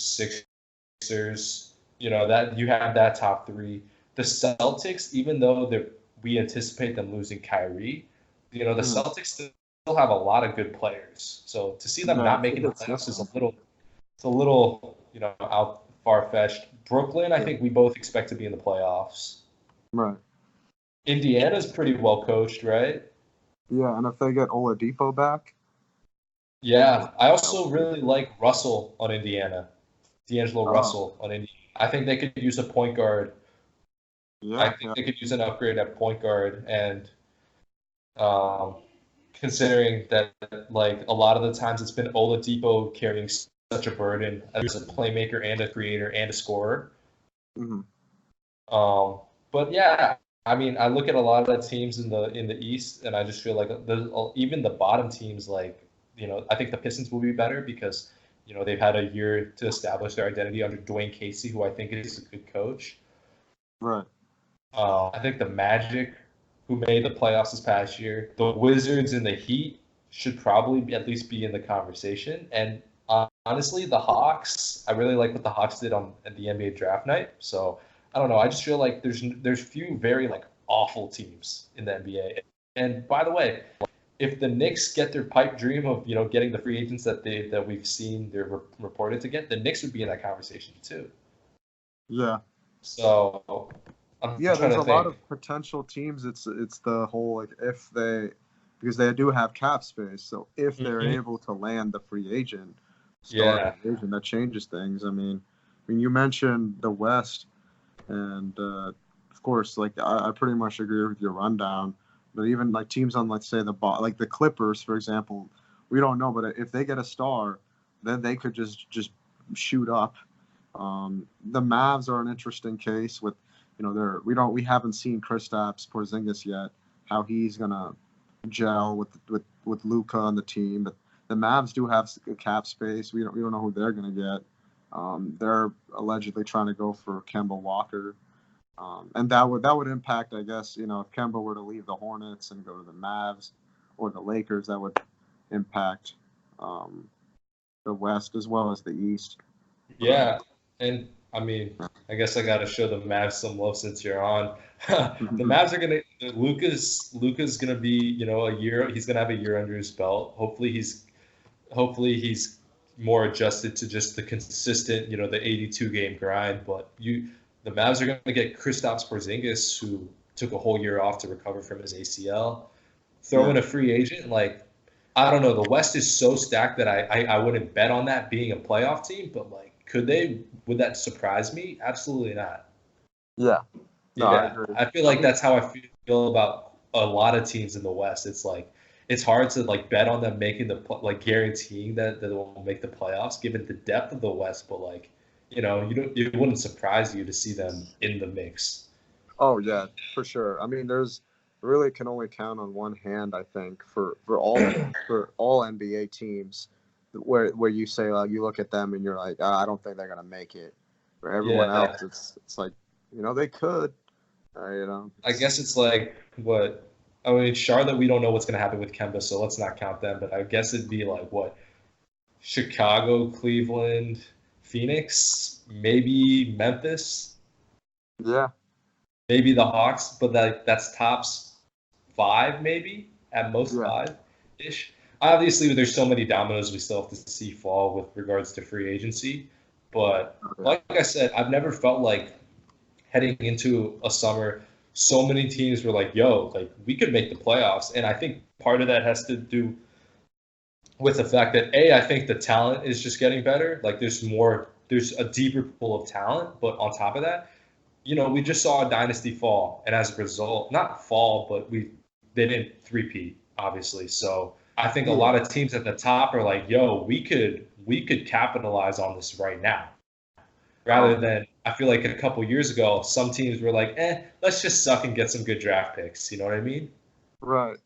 C: Sixers, you know, that you have that top three. The Celtics, even though we anticipate them losing Kyrie, you know, the Celtics still have a lot of good players. So to see them not making the playoffs is a little, you know, out far-fetched. Brooklyn, I think we both expect to be in the playoffs.
B: Right.
C: Indiana's pretty well coached, right?
B: Yeah, and if they get Oladipo back.
C: Yeah, I also really like Russell on Indiana. D'Angelo Russell on Indiana. I think they could use a point guard. Yeah, I think they could use an upgrade at point guard, and considering that like a lot of the times it's been Oladipo carrying such a burden as a playmaker and a creator and a scorer.
B: Mm-hmm.
C: But yeah, I mean, I look at a lot of the teams in the East, and I just feel like even the bottom teams, like, you know, I think the Pistons will be better because, you know, they've had a year to establish their identity under Dwayne Casey, who I think is a good coach.
B: Right.
C: I think the Magic, who made the playoffs this past year, the Wizards and the Heat should probably at least be in the conversation. And honestly, the Hawks, I really like what the Hawks did at the NBA draft night. So I don't know. I just feel like there's few very like awful teams in the NBA. And by the way, if the Knicks get their pipe dream of, you know, getting the free agents that we've seen they're reported to get, the Knicks would be in that conversation too.
B: Yeah.
C: So
B: there's a lot of potential teams. It's the whole like because they do have cap space. So if they're able to land the free agent, that changes things. I mean, you mentioned the West, and of course, like I pretty much agree with your rundown. But even like teams on, let's say like the Clippers, for example, we don't know, but if they get a star, then they could just shoot up. The Mavs are an interesting case with, you know, we haven't seen Kristaps Porzingis yet, how he's gonna gel with Luka on the team. But the Mavs do have cap space. We don't know who they're gonna get. They're allegedly trying to go for Kemba Walker. And that would impact, I guess, you know, if Kemba were to leave the Hornets and go to the Mavs or the Lakers, that would impact the West as well as the East.
C: Yeah, and I mean, I guess I got to show the Mavs some love since you're on. The Mavs are gonna Luka's gonna be, you know, he's gonna have a year under his belt. Hopefully he's more adjusted to just the consistent, you know, the 82 game grind. But the Mavs are going to get Kristaps Porzingis, who took a whole year off to recover from his ACL. Throw in a free agent, like, I don't know. The West is so stacked that I wouldn't bet on that being a playoff team. But like, would that surprise me? Absolutely not.
B: Yeah. No,
C: yeah. I feel like that's how I feel about a lot of teams in the West. It's like, it's hard to like bet on them making guaranteeing that they will make the playoffs given the depth of the West. But like, you know, it wouldn't surprise you to see them in the mix.
B: Oh yeah, for sure. I mean, there's really can only count on one hand, I think, for all NBA teams, where you say you look at them and you're like, I don't think they're gonna make it. For everyone else, it's like, you know, they could. You know.
C: I guess it's like what. I mean, Charlotte, we don't know what's going to happen with Kemba, so let's not count them. But I guess it'd be like what? Chicago, Cleveland, Phoenix, maybe Memphis.
B: Yeah.
C: Maybe the Hawks, but that's tops 5, maybe at most 5-ish. Obviously, there's so many dominoes we still have to see fall with regards to free agency. But like I said, I've never felt like heading into a summer, so many teams were like, yo, like we could make the playoffs. And I think part of that has to do with the fact that I think the talent is just getting better. Like there's a deeper pool of talent, but on top of that, we just saw a dynasty fall, and as a result, not fall, but they didn't three-peat, obviously. So I think a lot of teams at the top are like, yo, we could capitalize on this right now. Rather than, I feel like a couple years ago, some teams were like, let's just suck and get some good draft picks. You know what I mean?
B: Right.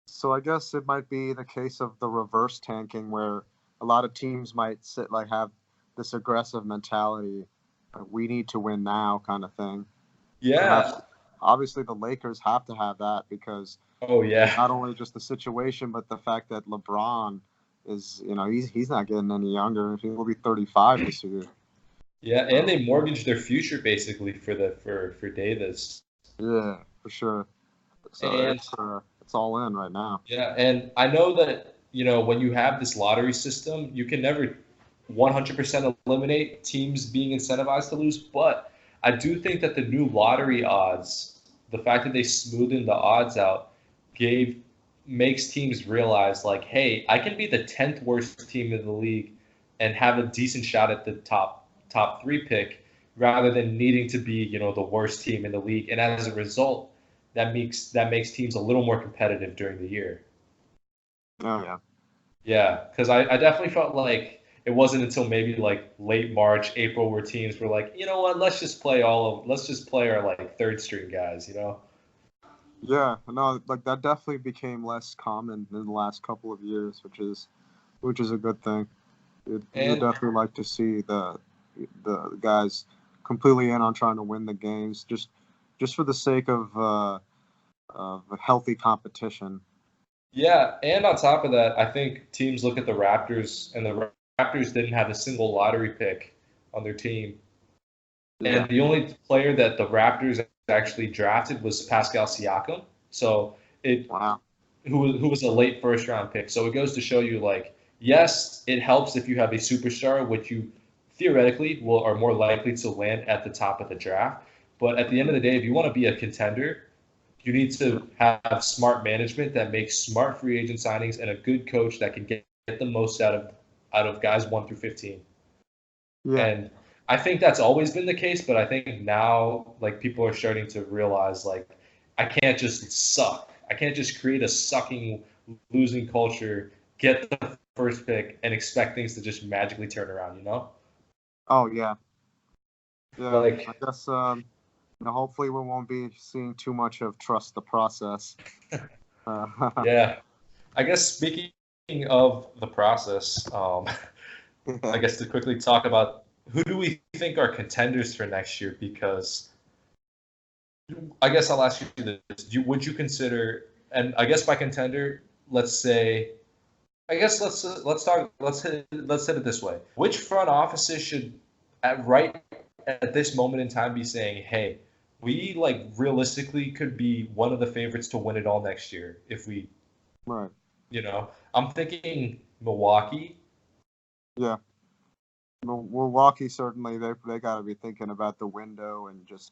B: So I guess it might be the case of the reverse tanking where a lot of teams might have this aggressive mentality, we need to win now kind of thing.
C: Yeah.
B: Obviously, the Lakers have to have that because not only just the situation, but the fact that LeBron is, he's not getting any younger. He will be 35 this year.
C: Yeah, and they mortgaged their future basically for Davis.
B: Yeah, for sure. So it's all in right now.
C: Yeah, and I know that when you have this lottery system, you can never 100% eliminate teams being incentivized to lose, but I do think that the new lottery odds, the fact that they smoothened the odds out, makes teams realize like, hey, I can be the 10th worst team in the league and have a decent shot at the top 3 pick rather than needing to be, the worst team in the league. And as a result, that makes teams a little more competitive during the year.
B: Oh, yeah.
C: Yeah, because I definitely felt like it wasn't until maybe like late March, April where teams were like, you know what, let's just play our like third string guys,
B: Yeah, no, like that definitely became less common in the last couple of years, which is a good thing. You definitely like to see the guys completely in on trying to win the games, just for the sake of healthy competition.
C: Yeah, and on top of that, I think teams look at the Raptors, and the Raptors didn't have a single lottery pick on their team. Yeah. And the only player that the Raptors actually drafted was Pascal Siakam. So who was a late first round pick. So it goes to show you, like, yes, it helps if you have a superstar, which you theoretically are more likely to land at the top of the draft. But at the end of the day, if you want to be a contender, you need to have smart management that makes smart free agent signings and a good coach that can get the most out of guys 1 through 15. Yeah. And I think that's always been the case, but I think now, like, people are starting to realize, like, I can't just suck. I can't just create a sucking, losing culture, get the first pick, and expect things to just magically turn around,
B: Oh, yeah. Yeah,
C: like,
B: I guess hopefully we won't be seeing too much of trust the process.
C: Yeah. I guess speaking of the process, I guess to quickly talk about who do we think are contenders for next year? Because I guess I'll ask you this: would you consider? And I guess by contender, let's say, let's hit it this way: which front offices should, at this moment in time, be saying, "Hey, we realistically could be one of the favorites to win it all next year if we."
B: Right.
C: I'm thinking Milwaukee.
B: Yeah. Milwaukee, certainly they got to be thinking about the window and just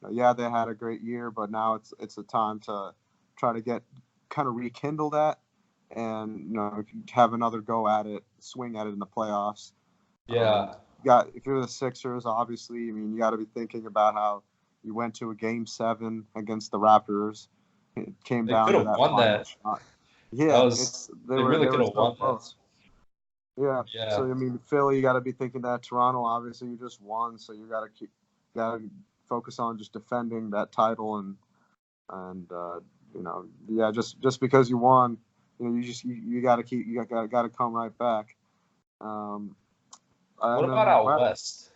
B: they had a great year, but now it's a time to try to kind of rekindle that and have another go at it, swing at it in the playoffs.
C: Yeah.
B: If you're the Sixers, obviously, you got to be thinking about how you went to a Game 7 against the Raptors. It came down to that final shot. Yeah,
C: they really could have won that.
B: Yeah. So Philly, you got to be thinking that. Toronto, obviously, you just won, so you got to focus on just defending that title and just because you won, you got to come right back.
C: What about out west?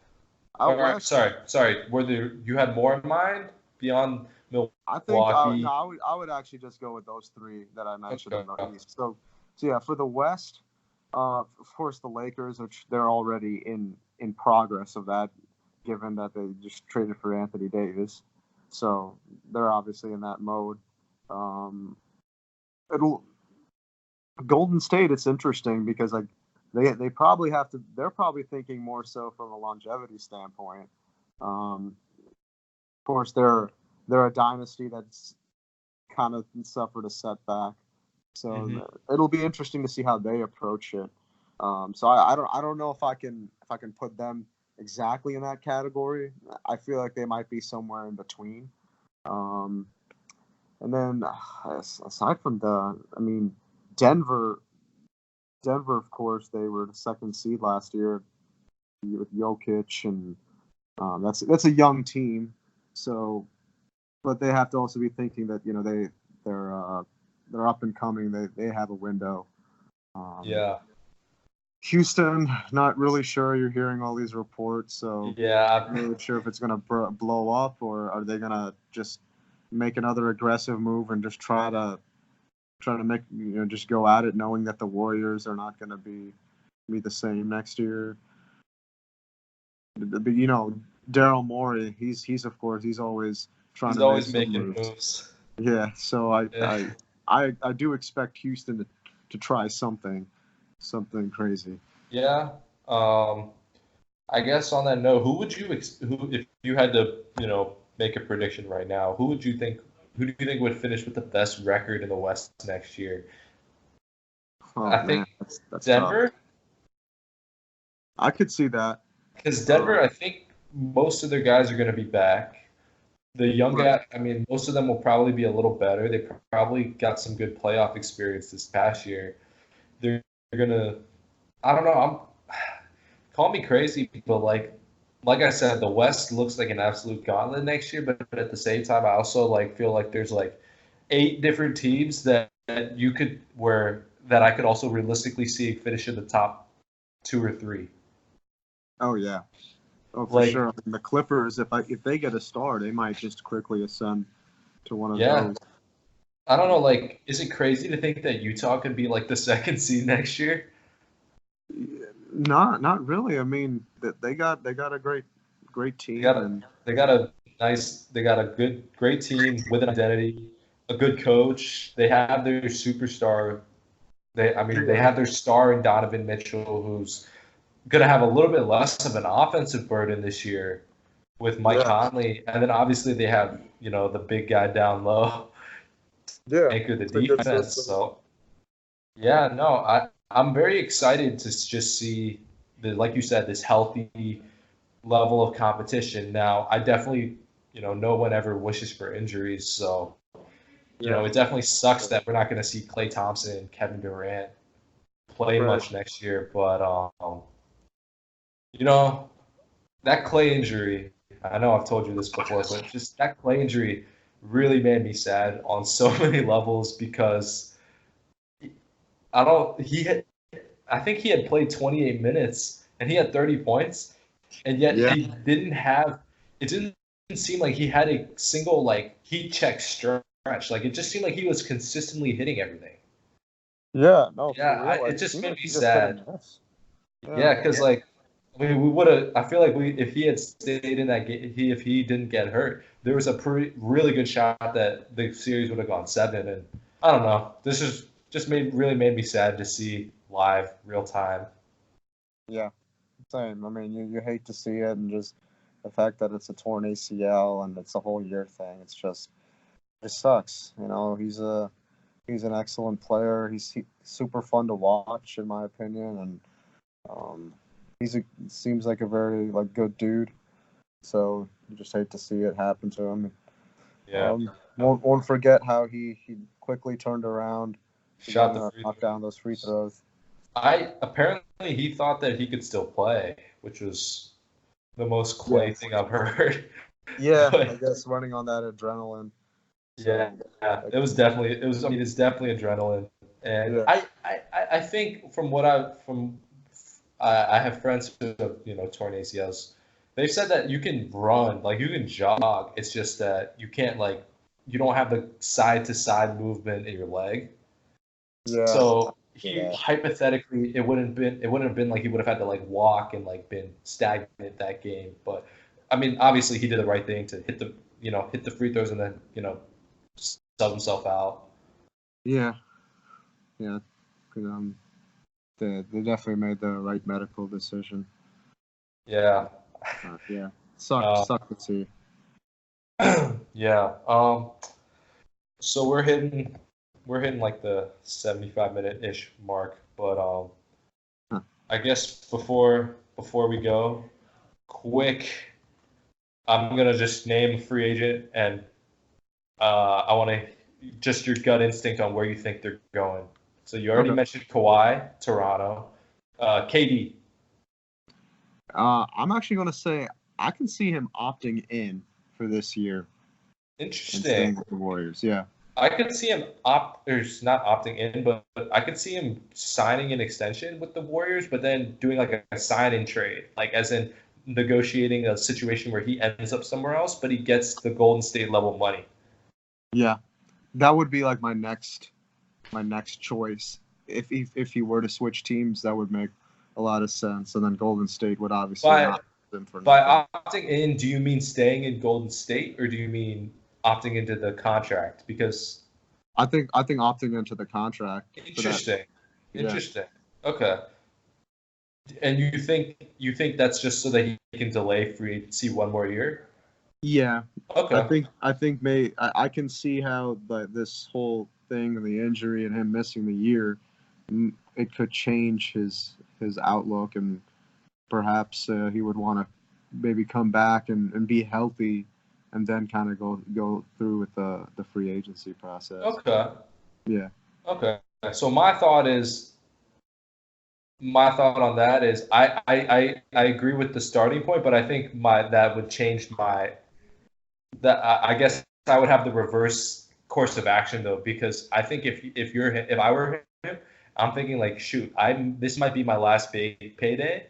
C: Sorry. You had more in mind beyond Milwaukee?
B: I think I would actually just go with those three that I mentioned in the East. So yeah, for the West. Of course, the Lakers, which they're already in progress of that, given that they just traded for Anthony Davis, so they're obviously in that mode. Golden State, it's interesting because they probably have to. They're probably thinking more so from a longevity standpoint. Of course, they're a dynasty that's kind of suffered a setback. So it'll be interesting to see how they approach it. So I don't know if I can put them exactly in that category. I feel like they might be somewhere in between. And then aside from Denver, of course, they were the second seed last year with Jokic, and that's a young team. So, but they have to also be thinking that they're up and coming. They have a window.
C: Yeah.
B: Houston, not really sure. You're hearing all these reports, so
C: Yeah.
B: I'm not really sure if it's going to blow up, or are they going to just make another aggressive move and just try to make just go at it, knowing that the Warriors are not going to be the same next year. But Daryl Morey, he's of course he's always trying to
C: always
B: make
C: making moves.
B: Yeah, so I do expect Houston to try something crazy.
C: Yeah. I guess on that note, who if you had to, make a prediction right now, who do you think would finish with the best record in the West next year?
B: Oh,
C: I think
B: that's
C: Denver.
B: Tough. I could see that.
C: Because Denver, I think most of their guys are going to be back. The young guy, most of them will probably be a little better. They probably got some good playoff experience this past year. They're going to, I don't know, call me crazy, but like I said, the West looks like an absolute gauntlet next year. But at the same time, I also feel like there's 8 different teams that I could also realistically see finish in the top 2 or 3.
B: Oh yeah, for sure. The Clippers, if they get a star, they might just quickly ascend to one of those.
C: I don't know. Is it crazy to think that Utah could be the second seed next year?
B: Not really. I mean, they got a great team.
C: They got a great team with an identity, a good coach. They have their superstar. They have their star in Donovan Mitchell, who's going to have a little bit less of an offensive burden this year with Mike Conley, and then obviously they have the big guy down low, anchor the defense. So I'm very excited to just see like you said, this healthy level of competition. Now I definitely no one ever wishes for injuries, so it definitely sucks that we're not going to see Klay Thompson and Kevin Durant play much next year, but that Klay injury, I know I've told you this before, but just that Klay injury really made me sad on so many levels because I think he had played 28 minutes and he had 30 points, and yet he it didn't seem like he had a single heat check stretch. It just seemed like he was consistently hitting everything.
B: Yeah, no.
C: Yeah, it just made me sad. Yeah, because we would have. I feel like if he had stayed in that game, if he didn't get hurt, there was a really good shot that the series would have gone 7. And I don't know. This is just really made me sad to see live, real time.
B: Yeah, same. I mean, you hate to see it, and just the fact that it's a torn ACL and it's a whole year thing. It sucks. He's an excellent player. He's super fun to watch, in my opinion, and seems like a very good dude. So you just hate to see it happen to him.
C: Yeah.
B: Won't forget how he quickly turned around, knocked down those free throws.
C: Apparently he thought that he could still play, which was the most Klay thing I've heard.
B: Yeah, I guess running on that adrenaline.
C: Yeah, it's definitely adrenaline, and I think I have friends who have torn ACLs. They've said that you can run, you can jog. It's just that you can't you don't have the side to side movement in your leg.
B: Yeah.
C: So hypothetically, it wouldn't have been like he would have had to walk and been stagnant that game. But I mean, obviously he did the right thing to hit the free throws and then sub himself out.
B: Yeah. Yeah. They definitely made the right medical decision.
C: Yeah.
B: Yeah. Suck to see.
C: Yeah. So we're hitting the 75-minute-ish mark, but I guess before we go, quick. I'm gonna just name a free agent, and I want to just your gut instinct on where you think they're going. So you already mentioned Kawhi, Toronto, KD.
B: I'm actually going to say I can see him opting in for this year.
C: Interesting.
B: And staying with the Warriors, yeah.
C: I could see him not opting in, but I could see him signing an extension with the Warriors, but then doing like a sign-in trade, like as in negotiating a situation where he ends up somewhere else, but he gets the Golden State level money.
B: Yeah, that would be like my next choice. If he were to switch teams, that would make a lot of sense. And then Golden State would obviously not them for
C: by
B: nothing.
C: opting in, do you mean staying in Golden State, or do you mean opting into the contract? Because
B: I think opting into the contract.
C: Interesting.
B: Yeah.
C: Interesting. Okay. And you think that's just so that he can delay free agency one more year?
B: Yeah.
C: Okay.
B: I think I can see how this whole thing and the injury and him missing the year, it could change his outlook, and perhaps he would want to maybe come back and be healthy, and then kind of go through with the free agency process.
C: Okay.
B: Yeah.
C: Okay. So my thought on that is I agree with the starting point, but I think that would change I guess I would have the reverse course of action though, because I think if I were him, I'm thinking like, shoot, this might be my last big payday,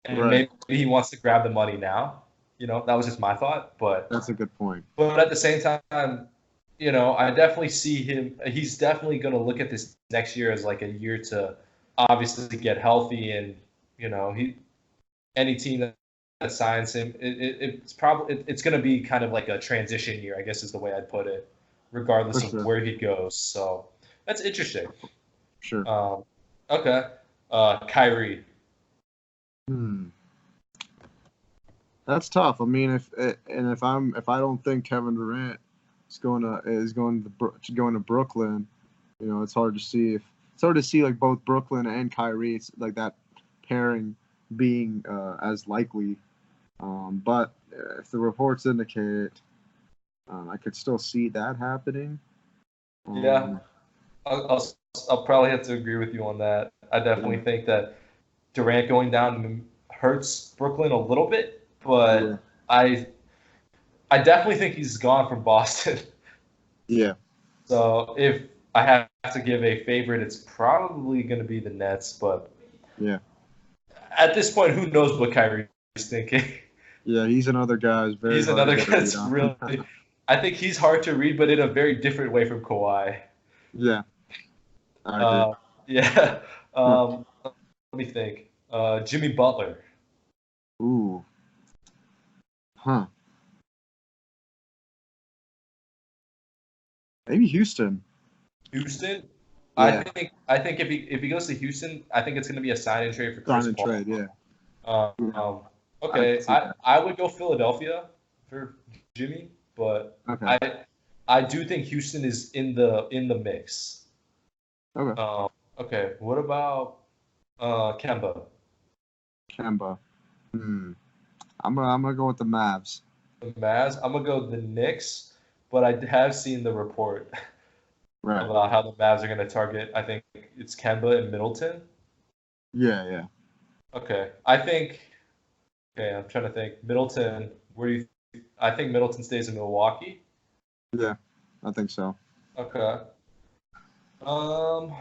C: and maybe he wants to grab the money now. That was just my thought, but
B: that's a good point.
C: But at the same time, I definitely see him. He's definitely going to look at this next year as like a year to obviously get healthy, and any team that signs him, it's going to be kind of like a transition year, I guess is the way I'd put it, regardless of where he goes. So that's interesting.
B: Sure.
C: Okay. Kyrie.
B: That's tough. I mean, if I don't think Kevin Durant is going to Brooklyn, it's hard to see like both Brooklyn and Kyrie. It's like that pairing being as likely. But if the reports indicate it, I could still see that happening.
C: Yeah, I'll probably have to agree with you on that. I definitely think that Durant going down hurts Brooklyn a little bit. But I definitely think he's gone from Boston.
B: Yeah.
C: So if I have to give a favorite, it's probably going to be the Nets. But
B: yeah,
C: at this point, who knows what Kyrie's thinking?
B: Yeah, he's another guy.
C: He's another guy that's really. I think he's hard to read, but in a very different way from Kawhi.
B: Yeah. I agree.
C: Yeah. Let me think. Jimmy Butler.
B: Ooh. Huh. Maybe Houston.
C: Houston? Yeah. I think if he goes to Houston, I think it's going to be a sign and trade for Chris Paul.
B: Sign and trade, yeah.
C: Okay, I would go Philadelphia for Jimmy, but I do think Houston is in the mix.
B: Okay.
C: Okay. What about Kemba?
B: Kemba. I'm gonna go with the Mavs.
C: The Mavs. I'm gonna go the Knicks, but I have seen the report about how the Mavs are gonna target. I think it's Kemba and Middleton.
B: Yeah.
C: Okay. Okay, I'm trying to think. Middleton. I think Middleton stays in Milwaukee.
B: Yeah, I think so.
C: Okay. I'm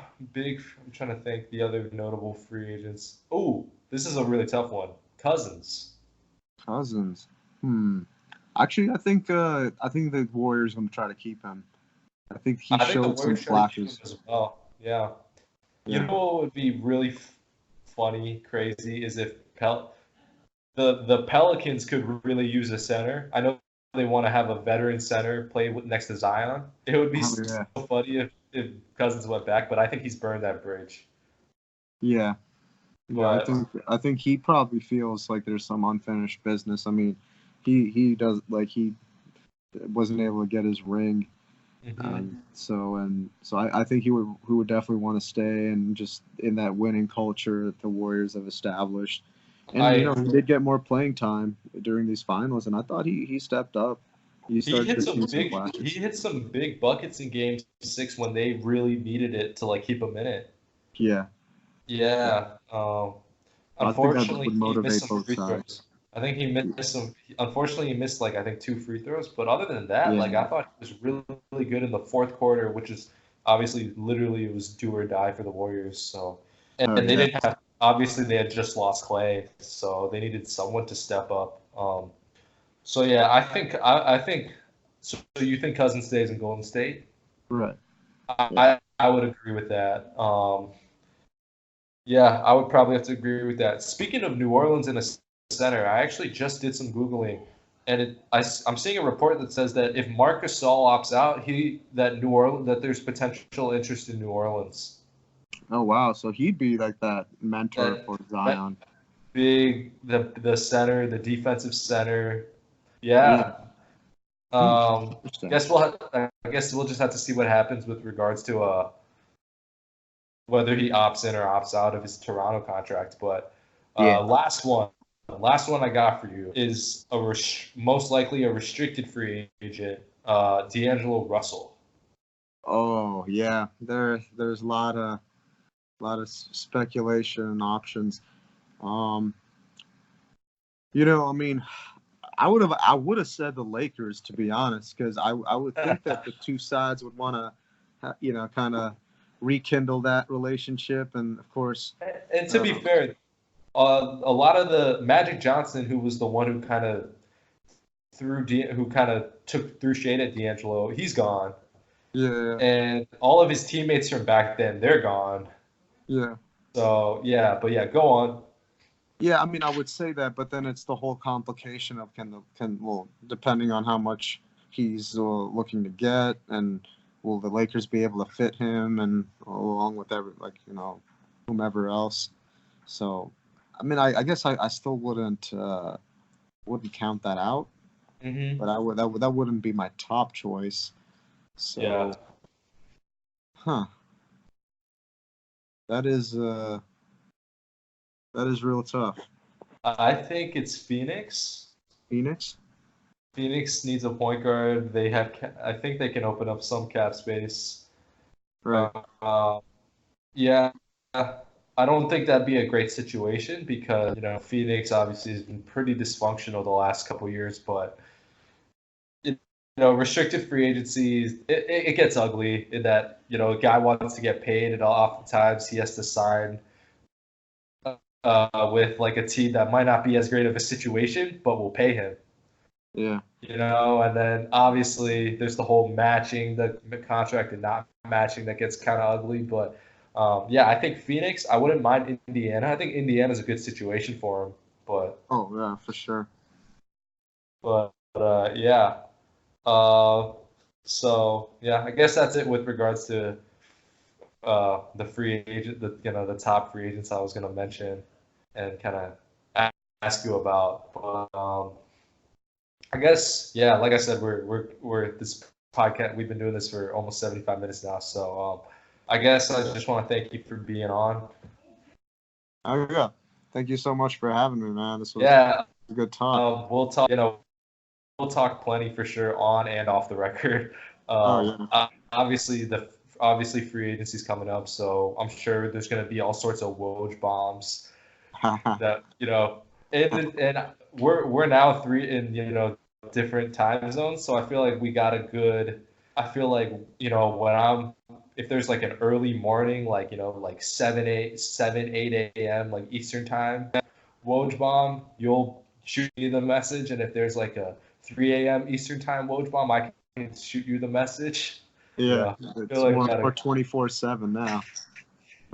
C: trying to think the other notable free agents. Oh, this is a really tough one. Cousins.
B: Actually, I think the Warriors are going to try to keep him. I think he showed some flashes
C: as well. Yeah. You know what would be really funny, crazy, is if the Pelicans could really use a center. I know they want to have a veteran center play next to Zion. It would be so funny if Cousins went back, but I think he's burned that bridge.
B: Yeah. Yeah, I think he probably feels like there's some unfinished business. I mean, he does, like, he wasn't able to get his ring, so I think he would definitely want to stay and just in that winning culture that the Warriors have established. And he did get more playing time during these finals, and I thought he stepped up. He started to see some flashes.
C: He hit some big buckets in Game 6 when they really needed it to like keep him in it.
B: Yeah.
C: Yeah. Unfortunately, he missed some free throws. I think he missed some. Unfortunately, he missed like I think 2 free throws. But other than that, like I thought he was really, really good in the fourth quarter, which is obviously literally it was do or die for the Warriors. So and they didn't have. Obviously, they had just lost Clay, so they needed someone to step up. So yeah, I think. So you think Cousins stays in Golden State?
B: Right.
C: I would agree with that. Yeah, I would probably have to agree with that. Speaking of New Orleans in a center, I actually just did some Googling, and I'm seeing a report that says that if Marc Gasol opts out, that there's potential interest in New Orleans.
B: Oh wow! So he'd be like that mentor for Zion.
C: The center, the defensive center. Yeah. I guess we'll just have to see what happens with regards to whether he opts in or opts out of his Toronto contract. But last one I got for you is most likely a restricted free agent, D'Angelo Russell.
B: Oh yeah, there's a lot of speculation and options. I mean, I would have said the Lakers, to be honest, because I would think that the two sides would want to, kind of rekindle that relationship, and of course.
C: And to be fair, a lot of the Magic Johnson, who was the one who kind of threw shade at D'Angelo, he's gone.
B: Yeah.
C: And all of his teammates from back then, they're gone.
B: Yeah.
C: So but go on.
B: Yeah, I mean, I would say that, but then it's the whole complication of depending on how much he's looking to get, and will the Lakers be able to fit him, and along with whomever else. So, I mean, I guess I still wouldn't count that out, but that wouldn't be my top choice. So,
C: yeah.
B: That is real tough.
C: I think it's Phoenix.
B: Phoenix
C: needs a point guard. I think they can open up some cap space.
B: Right.
C: Yeah. I don't think that'd be a great situation because, Phoenix obviously has been pretty dysfunctional the last couple of years, but restricted free agency, it gets ugly in that, a guy wants to get paid, and oftentimes he has to sign with like a team that might not be as great of a situation, but will pay him.
B: Yeah.
C: And then obviously there's the whole matching the contract and not matching that gets kind of ugly. But I think Phoenix, I wouldn't mind Indiana. I think Indiana's a good situation for him. But
B: yeah, for sure.
C: But yeah. I guess that's it with regards to the free agent, the top free agents I was going to mention and kind of ask you about. But I guess, like I said, we're this podcast. We've been doing this for almost 75 minutes now. So I guess I just want to thank you for being on.
B: Oh yeah, thank you so much for having me, man. This was a good talk.
C: We'll talk. We'll talk plenty for sure on and off the record. Obviously free agency's coming up, so I'm sure there's going to be all sorts of Woj bombs that and we're now in different time zones, so I feel like we got a good. I feel like if there's like an early morning, like like 7, 8 a.m. like Eastern time, Woj bomb, you'll shoot me the message, and if there's like a 3 a.m. Eastern time Woj bomb, I can shoot you the message.
B: Yeah, it's more 24/7 now.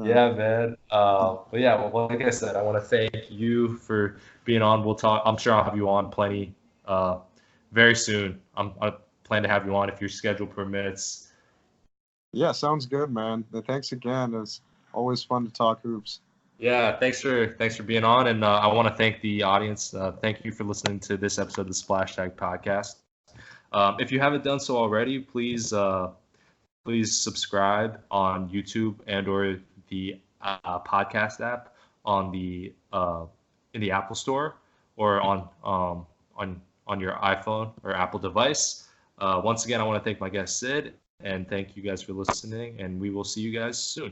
C: Yeah, man. But like I said, I want to thank you for being on. We'll talk. I'm sure I'll have you on plenty very soon. I plan to have you on if your schedule permits.
B: Yeah, sounds good, man. Thanks again. It's always fun to talk hoops.
A: Yeah, thanks for being on, and I want to thank the audience. Thank you for listening to this episode of the SplashTag Podcast. If you haven't done so already, please subscribe on YouTube and/or the podcast app on the in the Apple Store or on your iPhone or Apple device. Once again, I want to thank my guest Sid, and thank you guys for listening, and we will see you guys soon.